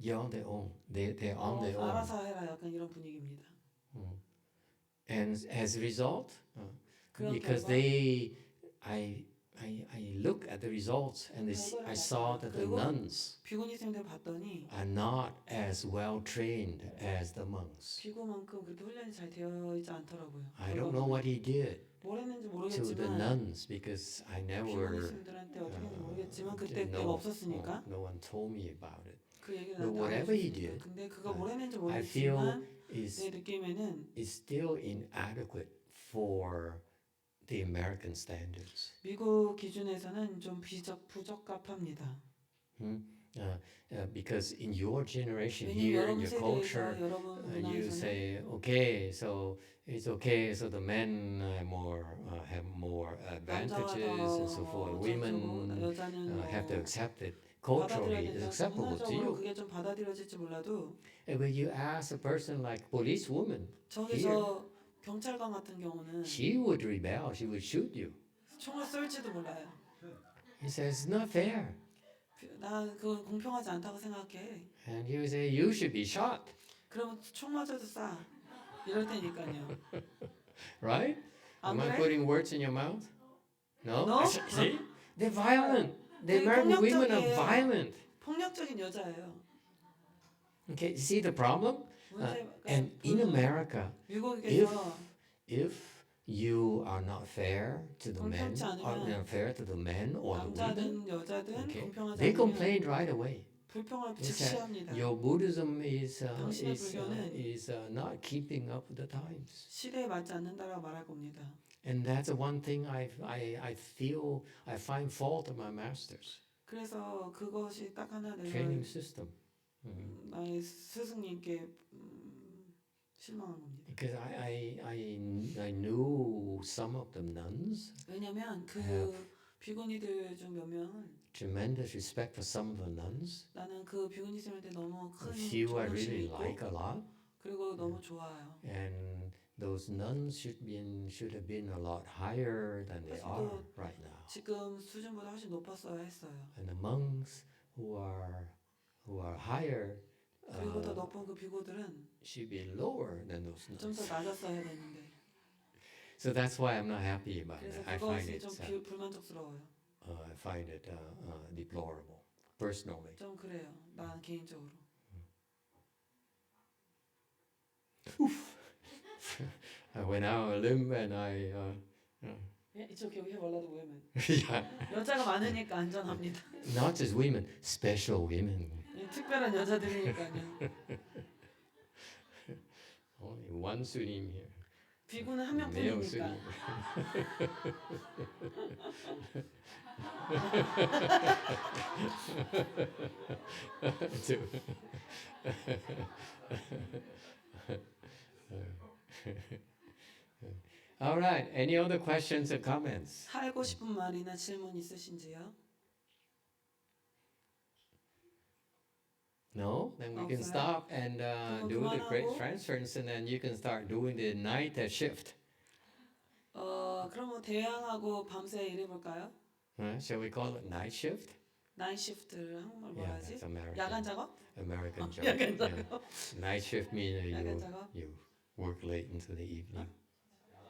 You're on their own. They're on their own. 알아서 해라 약간 이런 분위기입니다. And as a result, 그런 because 결과 I look at the results and I saw that the 그리고 nuns 비구니생들 봤더니 are not as well trained as the monks. 비구만큼 그렇게 훈련이 잘 되어 있지 않더라고요. I don't know what he did 뭘 했는지 to the 모르겠지만 nuns because I never 비구니생들한테 어떻게 했는지 모르겠지만 그때 didn't 때가 know. 없었으니까 No one told me about it. 그 얘기를 But 나한테 안 whatever he 해줬으니까. did, 근데 그가 뭘 했는지 I feel 모르겠지만 is 내 느낌에는 still inadequate for the American standards. 미국 기준에서는 좀 부적합합니다. Because in your generation 왜냐면 here, in 여러분 your 세대에서 culture, 여러분 you 문화에서는 say, okay, so it's okay, so the men have more 남자가 advantages and so forth. 더 Women 저쪽으로 여자는 have to 뭐 accept it. Culturally, 받아들여야 it's 된다. acceptable to 문화적으로 you. 그게 좀 받아들여질지 몰라도 And when you ask a person like police woman, 저기서 경찰관 같은 경우는 she would rebel. She would shoot you. 총을 쏠지도 몰라요. He says it's not fair. 나 그건 공평하지 않다고 생각해. And he will say, you should be shot, 그러면 총 맞아도 싸. 이럴 테니까요. right? 안 Am I 그래? putting words in your mouth? No? No? See? They're violent. The 되게 American women are 폭력적이에요. violent. 폭력적인 여자예요. Okay, see the problem? 문제가 And in America, 미국에서 if you are not fair to the men, 공평치 or 않으면 unfair to the men or the women, 남자든 여자든 okay, 공평하지 they 않으면 complain right away. 불평을 They say, 직시합니다. your Buddhism is 당신의 불교는 not keeping up with the times. 시대에 맞지 않는다라고 말할 겁니다. And that's one thing I feel I find fault of my masters 그래서 그것이 딱 하나 내가 training system. 나의 스승님께 실망한 겁니다. Because I knew some of the nuns, 왜냐면 그 have 비구니들 중 몇 명은 tremendous respect for some of the nuns. 나는 그 비구니 쌤한테 너무 큰 A few I 존경심이 really 있고 like a lot, 그리고 너무 좋아요. and those nuns should have been a lot higher than they are 그래서 right now. 지금 수준보다 훨씬 높았어야 했어요. And the monks who are higher 그리고 더 높은 그 비구들은 should be lower than those 좀 더 nuns. 낮았어야 되는데 So that's why I'm not happy about 그래서 it. I find 그것이 it 좀 불만족스러워요. I find it deplorable personally. 좀 그래요. 난 개인적으로. I went out on a limb and I It's okay. We have a lot of women. yeah, 여자가 많으니까 안전합니다. not just women, special women. 특별한 여자들이니까요. Only one sunim here. 비구는 한 male 명뿐이니까. sunim. Two. All right. Any other questions or comments? 하고 싶은 말이나 질문 있으신지요? No? Then we can Okay. stop and do the great 그만하고. transference, and then you can start doing the night shift. 그러면 대양하고 밤새 일해볼까요? Shall we call it night shift? 나이 시프트를 한국말 뭐라 Yeah, 하지? that's American. 야간 작업? American joke. 야간 Yeah. 작업. Night shift means 야간 작업? you work late into the evening.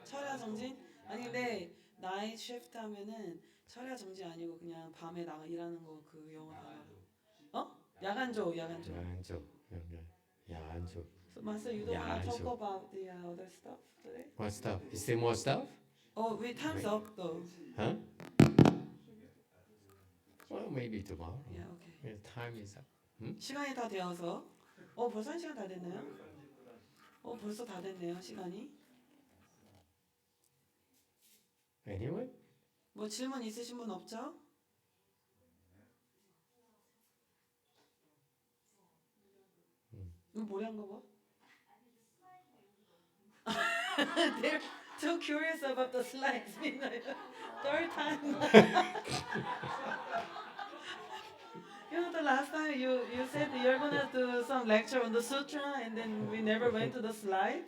철야 정진? 아니 근데 나이 시프트 하면은 철야 정진 아니고 그냥 밤에 나가 일하는 거 그 영어 단어. 야간조, 야간조. 야간조. 야간조. So Master, you don't want to 야간조. talk about the other stuff today? What stuff? Is there more stuff? Oh, we time's up though. Huh? Well, maybe tomorrow. Yeah, okay. Yeah, time is up. 시간이 다 되어서 벌써 한 시간 다 됐나요? 벌써 다 됐네요, 시간이. Anyway? 뭐 질문 있으신 분 없죠? 이거 뭐래 한거 봐? They're too curious about the slides. Third time. The last time you said you're gonna do some lecture on the sutra, and then we never went to the slide,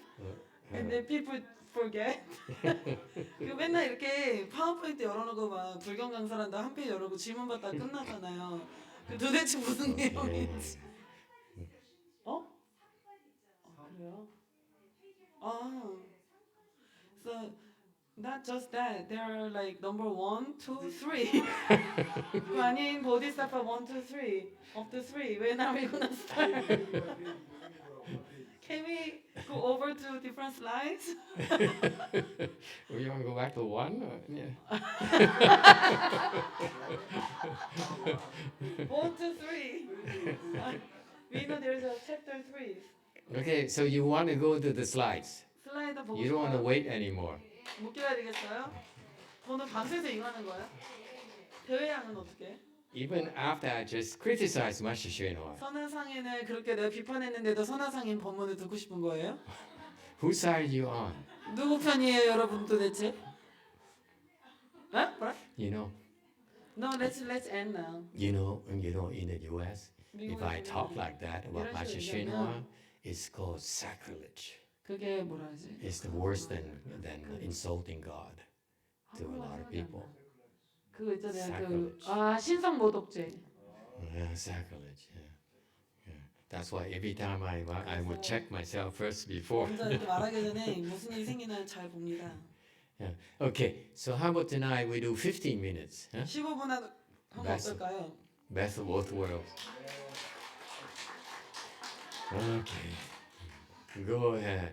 and then people forget. 그 맨날 이렇게 파워포인트 열어놓고 막 불경 강사란다 한 페이지 열어놓고 질문 받다 끝나잖아요. 그 도대체 무슨 내용인지. 그래요? So not just that, there are like number 1, 2, 3. Guan Yin Bodhisattva 1, 2, 3. Up to 3. When are we gonna start? Can we go over to different slides? You want to go back to one? Yeah. 1, 2, 3. We know there's a chapter 3. Okay, so you want to go to the slides. 슬라이드 보고 You don't want to 싶어요? wait anymore. 못 기다리겠어요? 오늘 밤새서 이거 하는 거야? 대회양은 어떻게? Even after I just criticized Master Xuanhua, 선화상인을 그렇게 내가 비판했는데도 선화상인 법문을 듣고 싶은 거예요? whose side are you on? 누구 편이에요, 여러분 도대체? 뭐라? You know, No, let's end now. in the U.S., if I 미국에서는 talk like that about 이런 Master 식으로 Xuanhua, 얘기하면 it's called sacrilege. 그게 뭐라 하지? It's the worse than insulting God to a lot of people. 그거 있잖아요. Sacrilege. 신성 모독죄. Sacrilege. Yeah. That's why every time I would check myself first before. 먼저 이렇게 말하기 전에 무슨 일이 생기나 잘 봅니다. Yeah. Okay, so how about tonight we do 15 minutes? Huh? 15분 하면 Best. 어떨까요? Best of both worlds. Okay. Go ahead.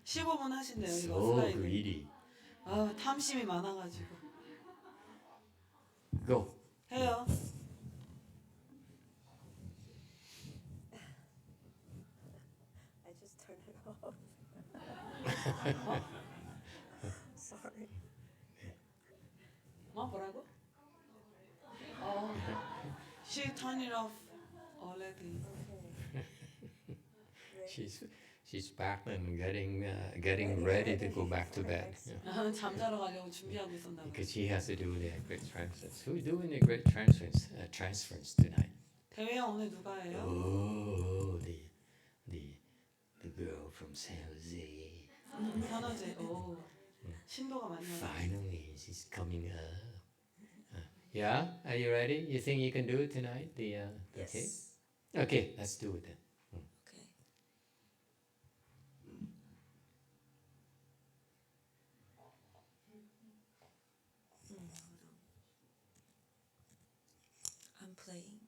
15분 하신대요. 이거 So 슬라이드. greedy. 아, 탐심이 많아가지고. Go. 해요. I just turned it off. Sorry. 뭐라고? She turned it off already. She's back and getting ready to go back to bed. Yeah. 잠자러 가려고 준비하고 있었나 봐요. Because she has to do the great transference. Who's doing the great transference tonight? 대회형 오늘 누가 해요? Oh, the girl from San Jose. 현어제. 오, 신도가 많이 나요. Finally, she's coming up. Yeah, are you ready? You think you can do it tonight? The tape? Yes. Okay, let's do it then. Okay. I'm playing.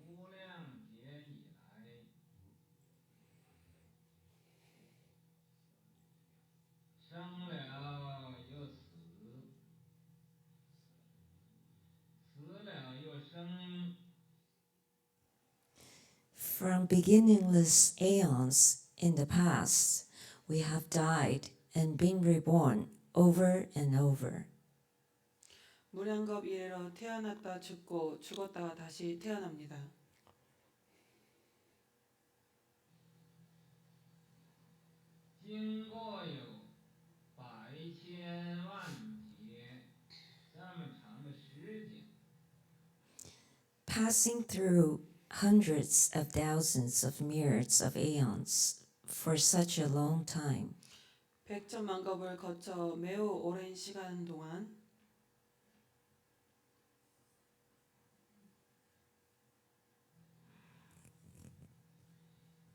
无量劫以来，生了又死，死了又生， From beginningless aeons in the past, we have died and been reborn over and over. 무량겁 이래로 태어났다 죽고 죽었다가 다시 태어납니다. 经过有百千万劫这么长的时间， Passing through hundreds of thousands of myriads of aeons for such a long time, 백천만겁을 거쳐 매우 오랜 시간 동안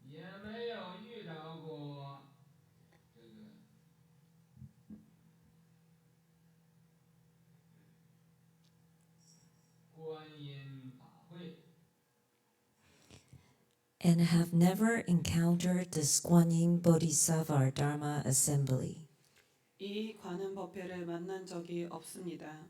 也没有遇到过这个观音法会。 and have never encountered this Guan Yin Bodhisattva Dharma assembly. 이 관음법회를 만난 적이 없습니다.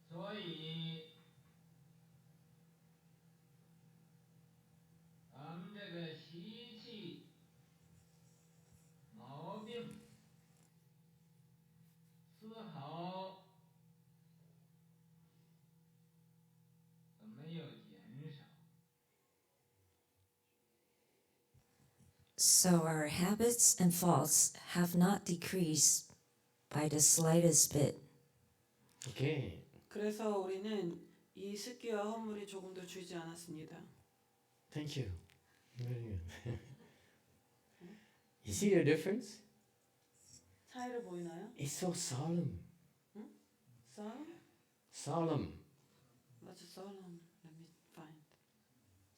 所以，咱们这个习气毛病丝毫都没有减少。 So our habits and faults have not decreased by the slightest bit. Okay. 그래서 우리는 이 습기와 허물이 조금도 줄지 않았습니다. Thank you. Very good. You see the difference? 차이를 보이나요? It's so solemn. Solemn? Solemn. What's solemn? Let me find.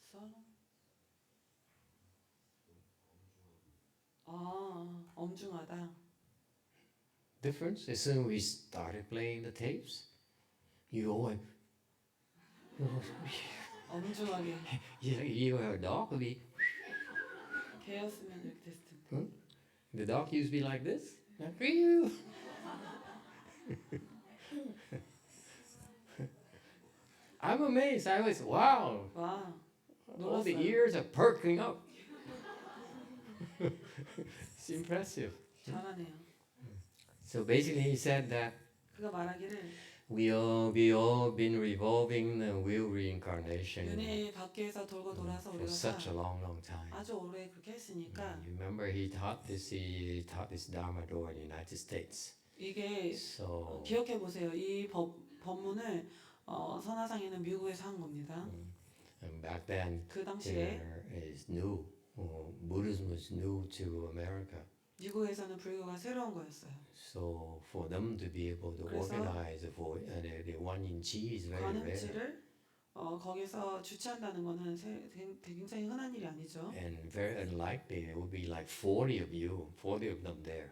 Solemn? 아, 엄중하다. Difference? As soon as we started playing the tapes, you go and 엄중하게. you a dog would be 개였으면 이렇게 됐을 텐데. the dog used to be like this. Like, "Meow." I'm amazed. I was wow. 와, All the 놀랐어요. ears are perking up. It's impressive. 잘하네요. So basically, he said that 그가 말하기를 we all been revolving the wheel reincarnation 윤회 밖에서 돌고 돌아서 for 우리가 such a long time. 아주 오래 그렇게 했으니까 You remember he taught this Dharma door in the United States. 이게 So 기억해 보세요. 이 법문을 선화상에는 미국에서 한 겁니다. And back then, 그 당시에 there is new. Buddhism was new to America. 미국에서는 불교가 새로운 거였어요. So for them to be able to 그래서 organize for the Guan Yin Qi is very rare. 관음치를 거기서 주최한다는 거는 굉장히 흔한 일이 아니죠. And very unlikely it would be like 40 of you, 40 of them there.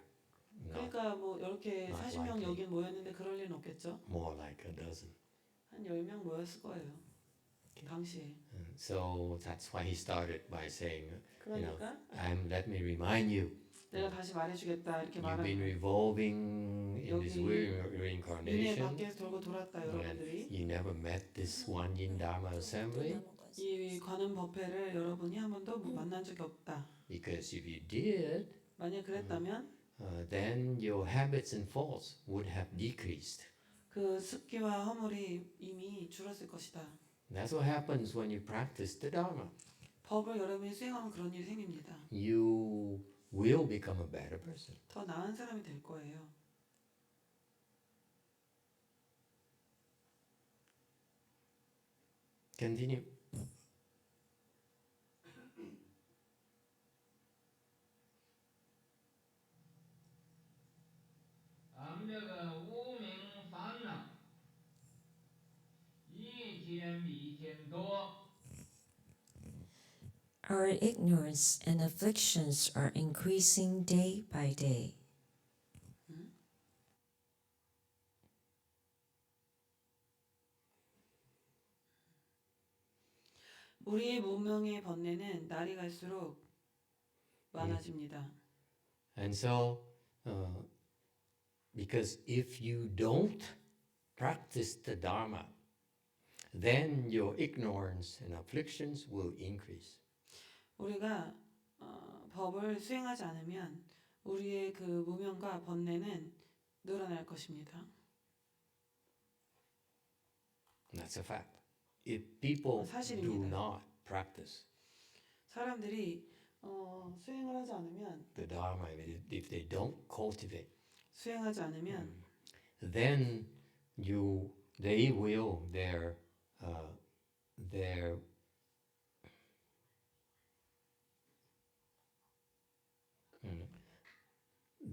Not 그러니까 뭐 이렇게 not 40명 likely. 여기 모였는데 그럴 리는 없겠죠. more like a dozen. 한 10명 모였을 거예요. 당시에. And so that's why he started by saying, 그러니까 let me remind you, 내가 다시 말해주겠다 이렇게 you've been 말하는 revolving in this 여기 weird 윤회 reincarnation, 밖에서 돌고 돌았다 and 여러분들이. you never met this Guan Yin Dharma assembly, 이 관음 법회를 여러분이 한 번도 만난 적이 없다. because if you did, 만약 그랬다면 then your habits and faults would have decreased. 그 습기와 허물이 이미 줄었을 것이다. That's what happens when you practice the Dharma. 법을 여러분이 수행하면 그런 일이 생깁니다. You will become a better person. 더 나은 사람이 될 거예요. Continue. Our ignorance and afflictions are increasing day by day. 우리의 무명의 번뇌는 날이 갈수록 많아집니다. And so, because if you don't practice the Dharma, then your ignorance and afflictions will increase. 우리가 법을 수행하지 않으면 우리의 그 무명과 번뇌는 늘어날 것입니다. That's a fact. If people do 사실입니다. not practice 사람들이 수행을 하지 않으면 the Dharma, if they don't cultivate, 수행하지 않으면 then they will their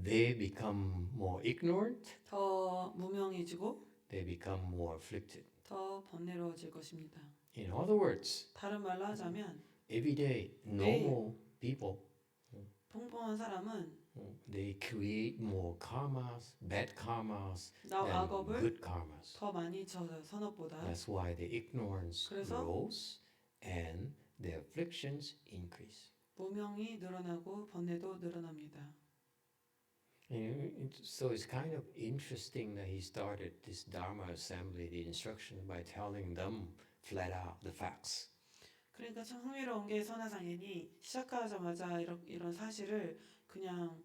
they become more ignorant, 더 무명해지고 they become more afflicted. 더 번뇌로워질 것입니다. In other words, 다른 말로 하자면 everyday normal people, 평범한 사람은 they create more karmas, bad karmas, 나 than 악업을 good karmas. 더 많이 져서 선업보다. That's why the ignorance 그래서 grows and the afflictions increase. 무명이 늘어나고 번뇌도 늘어납니다. So it's kind of interesting that he started this Dharma assembly, the instruction, by telling them flat out the facts. 그러니까 참 흥미로운 게 선화상인이 시작하자마자 이런 사실을 그냥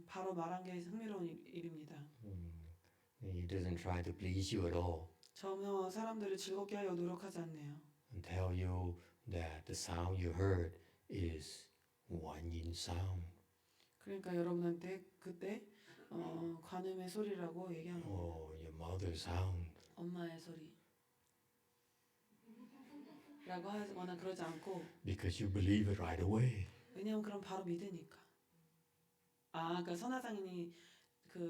바로 말한 게 흥미로운 일입니다. He doesn't try to please you at all 전혀 사람들을 즐겁게 하려 노력하지 않네요. and tell you that the sound you heard is Guan Yin sound. 그러니까 여러분한테 그때 관음의 소리라고 얘기한 거예요. Oh, your mother's sound. 엄마의 소리. 라고 하거나 그러지 않고 Because you believe it right away. 왜냐면 그럼 바로 믿으니까. 그러니까 선화상인이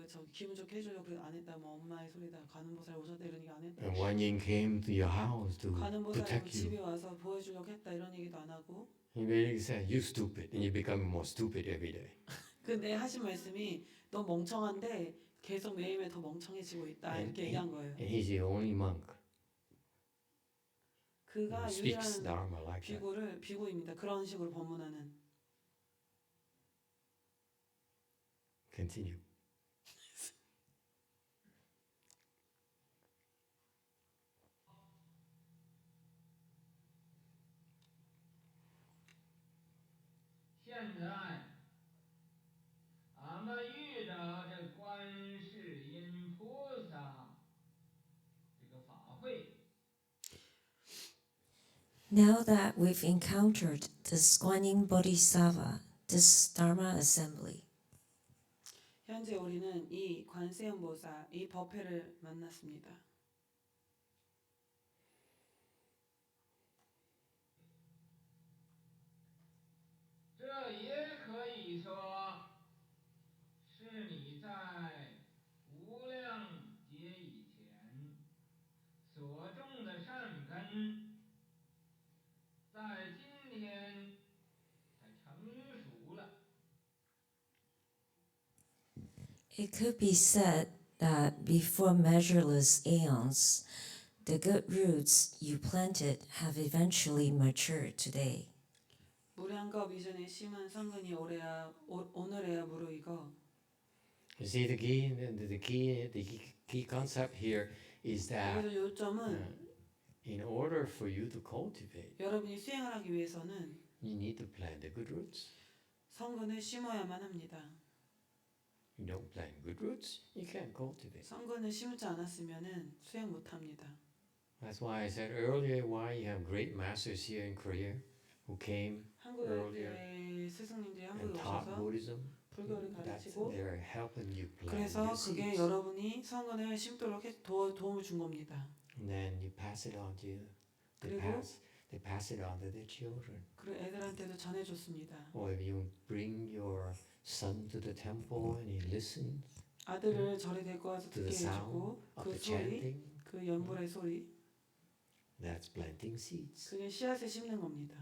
저 기분 좋게 해주려고 그래 안 했다. 뭐 엄마의 소리다. 관음보살 오셨다 이런 얘기 안 했다. And Guan Yin came to your house to 관음보살이 protect 집에 you. 와서 보여주려고 했다 이런 얘기도 안 하고. He basically said, "You stupid," and you become more stupid every day. 근데 하신 말씀이 너 멍청한데 계속 매일매일 더 멍청해지고 있다 이렇게 얘기한 거예요. And he's the only monk who 그가 speaks 유일한 Dharma like that. 비구입니다. 그런 식으로 법문하는. Continue. Now that we've encountered this Guan Yin Bodhisattva, this Dharma assembly, 현재 우리는 이 관세음보살 이 법회를 만났습니다. 以说，是你在无量劫以前所种的善根，在今天才成熟了。 It could be said that before measureless aeons, the good roots you planted have eventually matured today. 무량겁 이전에 심은 성근이 오늘에야 무르익어. You see, the key concept here is that 여기서 요점은 in order for you to cultivate, 여러분이 수행을 하기 위해서는 you need to plant the good roots. 성근을 심어야만 합니다. You don't plant good roots, you can't cultivate. 성근을 심지 않았으면은 수행 못합니다. That's why I said earlier why you have great masters here in Korea who came 한국에 earlier 스승님들이 and 한국에 taught 오셔서 Buddhism. 불교를 That's 가르치고 they're helping you plant 그래서 your 그게 seeds. 여러분이 성근을 심도록 도움을 준 겁니다. And then you pass it on to they 그리고 pass it on to their children. 그 애들한테도 전해줬습니다. Or if you bring your son to the temple and he listens 아들을 절에 데리고 와서 to the 듣게 sound 해주고 of 그 the 소리, chanting, 그 연불의 소리, that's planting seeds. 그게 씨앗을 심는 겁니다.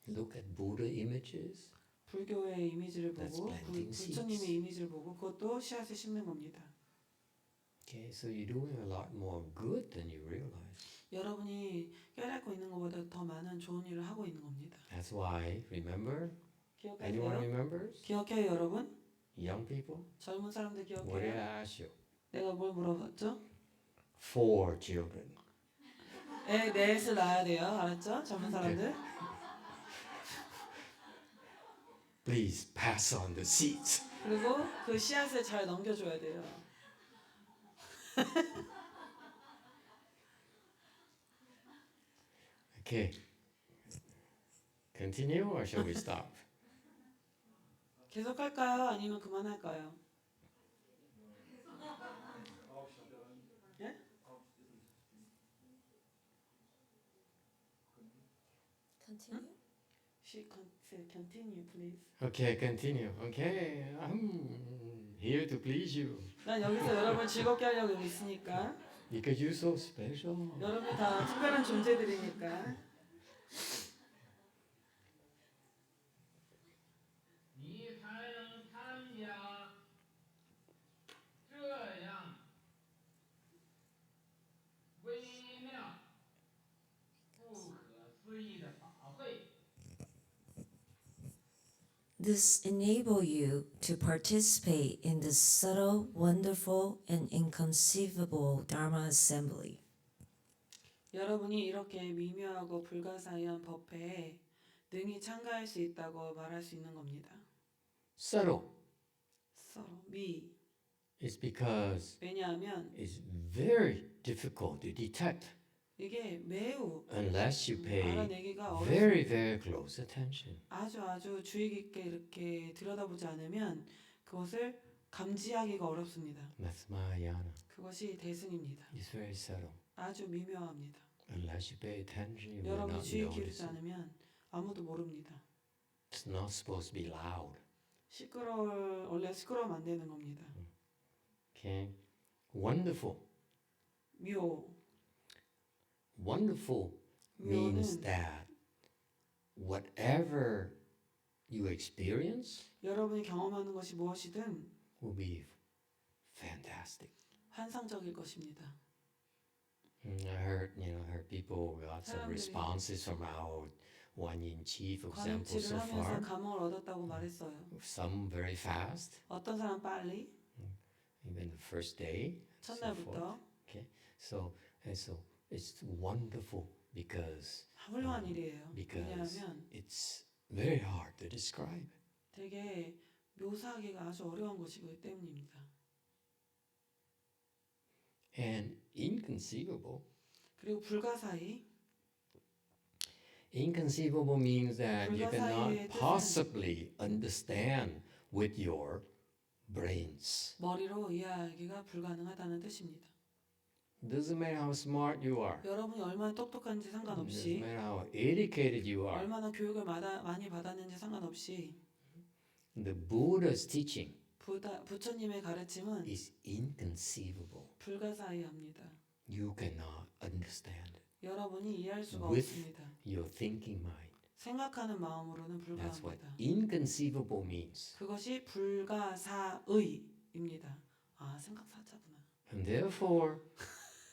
Look at Buddha images. 불교의 이미지를 That's 보고 planting seeds. 부처님의 이미지를 보고 그것도 씨앗을 심는 겁니다. Okay, so you're doing a lot more good than you realize. 여러분이 깨닫고 있는 것보다 더 많은 좋은 일을 하고 있는 겁니다. That's why, remember? Anyone 기억하세요? remembers? 기억해요, 여러분? Young people? 젊은 사람들 What did I 기억해요? ask you? 내가 뭘 물어봤죠? 4 children. 애 넷을 낳아야 돼요, 알았죠? 젊은 사람들. Please pass on the seeds. 그리고 그 씨앗을 잘 넘겨줘야 돼요. Okay. Continue or shall we stop? 계속 할까요? 아니면 그만할까요? 예? Continue. Continue, please. Okay, continue. Okay, I'm here to please you 난 여기서 여러분 즐겁게 하려고 여기 있으니까. because you're so special. 여러분 다 특별한 존재들이니까. 你才能参加这样微妙、不可思议的法会。 This enable you to participate in the subtle, wonderful, and inconceivable Dharma assembly. 여러분이 이렇게 미묘하고 불가사의한 법회에 능히 참가할 수 있다고 말할 수 있는 겁니다. Subtle. 서로 미. It's because 왜냐하면 it's very difficult to detect 이게 매우 unless you pay 알아내기가 very, 어렵습니다. very close attention. 아주 주의 깊게 이렇게 들여다보지 않으면 그것을 감지하기가 어렵습니다. That's Mahayana. 그것이 대승입니다. It's very subtle. 아주 미묘합니다. Unless you pay attention, you will 여러분이 not 주의 notice 기울이지 it. 않으면 아무도 모릅니다. It's not supposed to be loud. 원래 시끄러우면 안 되는 겁니다. Okay? Wonderful. 묘. Wonderful means 묘는 that whatever you experience 여러분이 경험하는 것이 무엇이든 will be fantastic. 환상적일 것입니다. I heard people got some 사람들이 responses from our Guan Yin Qi, for example, so 관음치를 하면서 far. 감흥을 얻었다고 말했어요. Some very fast, 어떤 사람 빨리, even the first day. So forth. 첫날부터. Okay, so it's wonderful because 훌륭한 일이에요. because 왜냐하면 it's very hard to describe. 되게 묘사하기가 아주 어려운 것이기 때문입니다. And inconceivable. 그리고 불가사의. Inconceivable means that you 불가사의의 cannot 뜻은 possibly understand with your brains. 머리로 이해하기가 불가능하다는 뜻입니다. Doesn't matter how smart you are. 여러분이 얼마나 똑똑한지 Doesn't 상관없이 matter how educated you are. 얼마나 교육을 많이 받았는지 상관없이 The Buddha's teaching 부처님의 가르침은 is inconceivable. 불가사의합니다. You cannot understand 여러분이 이해할 수가 with 없습니다. your thinking mind. 생각하는 마음으로는 That's what 불가합니다. inconceivable means. 그것이 불가사의입니다. 아, 생각사자구나. And therefore,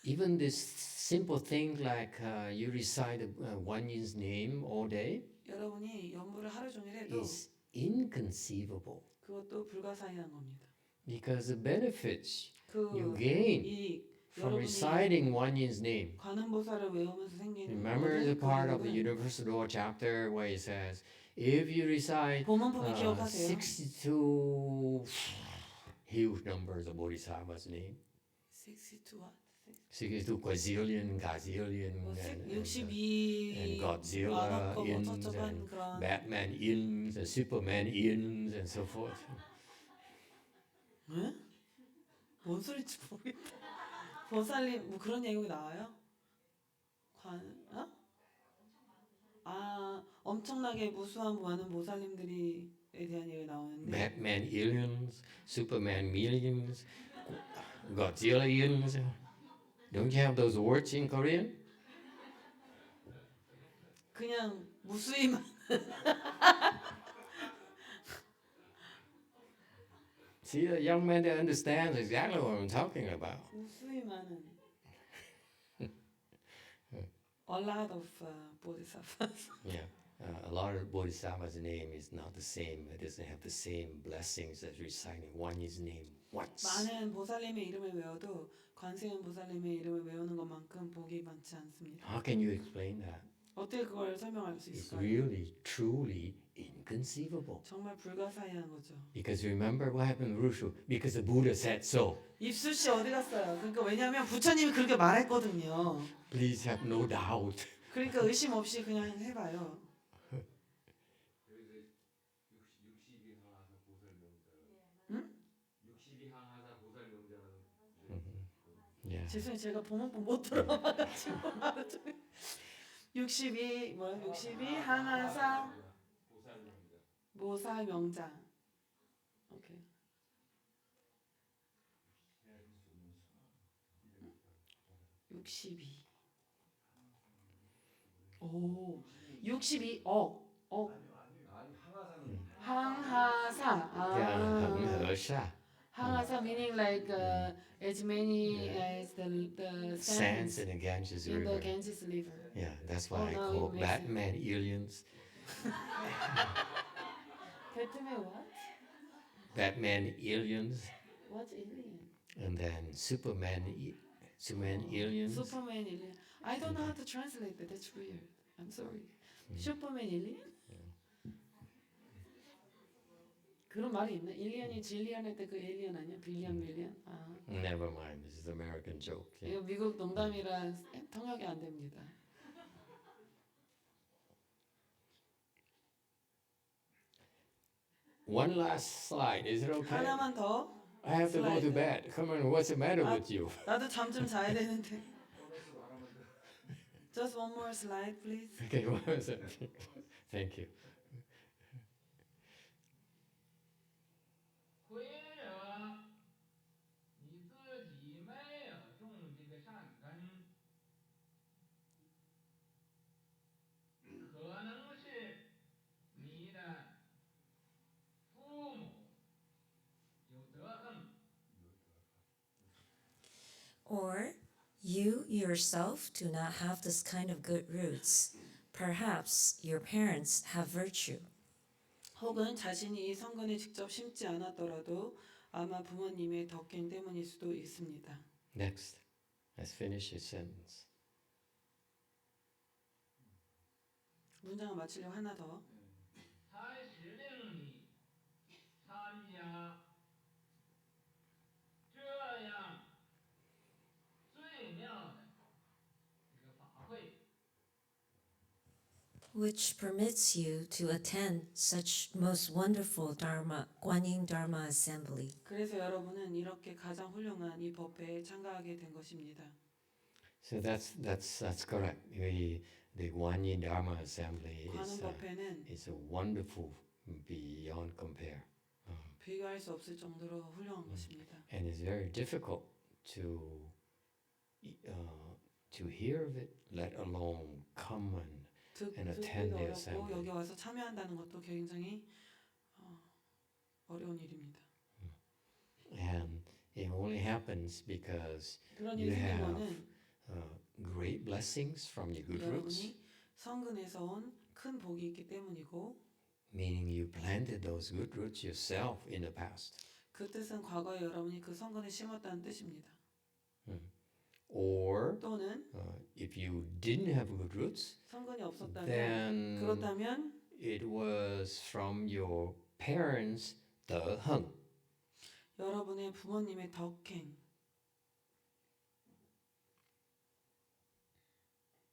even this simple thing like you recite Guan Yin's name all day 여러분이 연부를 하루 종일 해도 is inconceivable 그것도 불가사의한 겁니다. because the benefits you 그 gain 이 from 여러분이 reciting Guan Yin's name. 관음보살을 외우면서 생기는 Remember the 모든 part of the 그 Universal Law chapter where it says, if you recite 보문법을 기억하세요. 62 huge numbers of Bodhisattva's name, 62 what? 62 quadrillion, gazillion, 뭐 and 62 Godzilla 만원거 뭐 ins 저쩌고 한 and 그런 Batman ins and Superman ins and so forth. 응? 뭔 소리인지 모르겠다. 보살님 뭐 그런 얘기 나와요? 아 엄청나게 무수한 많은 보살님들이에 대한 얘기 나오는데 Batman millions, Superman millions, Godzilla millions. Don't you have those words in Korean? 그냥 무수히만 See, the young man that understands exactly what I'm talking about. 무수히 많은 a lot of bodhisattvas. Yeah, a lot of Bodhisattva's name is not the same. It doesn't have the same blessings as reciting Guan Yin's name once. 많은 보살님의 이름을 외워도 관세음 보살님의 이름을 외우는 것만큼 복이 많지 않습니다. How can you explain that? 어떻게 그걸 설명할 수 It's 있을까요? really, truly inconceivable. 정말 불가사의한 거죠. Because remember what happened with Rushu? Because the Buddha said so. 입수 씨 어디 갔어요? 그러니까 왜냐하면 부처님이 그렇게 말했거든요. Please have no doubt. 그러니까 의심 없이 그냥 해봐요. Yeah. 죄송해요. 제가 보문법 못 들어봐가지고 62 뭐야? 62 항아사 모사 명장. 오케이. 62. 오, 62억. 항하사. Yeah, 항하사 meaning like as many as the sands sands in the Ganges in the River. Ganges River. Yeah, that's Oh, why I now call it makes sense. Batman aliens. Batman what? Batman aliens, What's alien? and then Superman aliens. Superman alien. I don't know how to translate that. That's weird. I'm sorry. Superman alien? 그런 말이 있나? 일리언이 진리언 할 때 그 에일리언 아니야? 빌리언 밀리언? 아, Never mind, this is an American joke. Yeah. 이거 미국 농담이라 통역이 안 됩니다. One last slide, is it okay? 하나만 더. I have to go to bed. Come on, what's the matter with you? 나도 잠 좀 자야 되는데. Just one more slide, please. Okay, what was it? Thank you. 亏着你自己没有种这个善根，可能是你的父母有德行。 Or you yourself do not have this kind of good roots. Perhaps your parents have virtue. 혹은 자신이 이 성근에 직접 심지 않았더라도 아마 부모님의 덕행 때문일 수도 있습니다. Next, let's finish this sentence. 문장을 마치려고 하나 더. 才使令你参加这样最妙的这个法会。 which permits you to attend such most wonderful Dharma, Guan Yin Dharma assembly. 그래서 여러분은 이렇게 가장 훌륭한 이 법회에 참가하게 된 것입니다. So that's correct. The Guan Yin Dharma Assembly 관음 법회는 is a wonderful beyond compare. 비교할 수 없을 정도로 훌륭한 것입니다. And it's very difficult to hear of it, let alone come and attend 듣기도 the 어렵고 assembly. 여기 와서 참여한다는 것도 굉장히 어려운 일입니다. And it only happens because 그런 you 일이 생긴 have 거는 great blessings from your good roots, 여러분이 성근에서 온 큰 복이 있기 때문이고, meaning you planted those good roots yourself in the past. 그 뜻은 과거에 여러분이 그 성근을 심었다는 뜻입니다. Or 또는 if you didn't have good roots, 성근이 없었다면, then 그렇다면 it was from your parents' 德行. 여러분의 부모님의 덕행,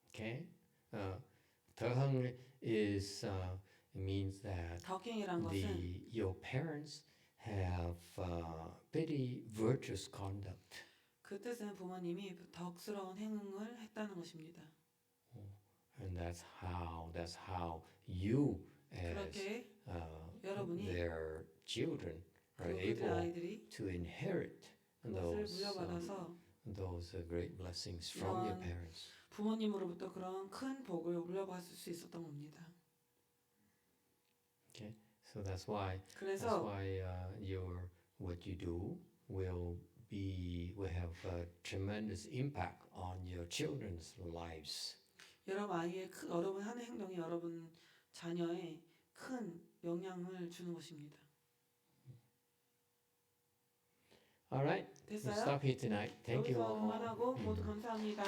Okay, 德行 is means that 덕행이란 것은 your parents have pretty virtuous conduct. 그 뜻은 부모님이 덕스러운 행응을 했다는 것입니다. And that's how you as 그렇게 여러분이 their children are 그들의 able 아이들이 to inherit 그것을 물려받아서 those great blessings from your 이런 parents. 부모님으로부터 그런 큰 복을 물려받을 수 있었던 겁니다. Okay, so that's why 그래서 what you do will have a tremendous impact on your children's lives. 여러분 하는 행동이 여러분 자녀의 큰 영향을 주는 것입니다. All right, we'll 됐어요? stop here tonight. Thank you 여기서 all. 그만하고 모두 감사합니다.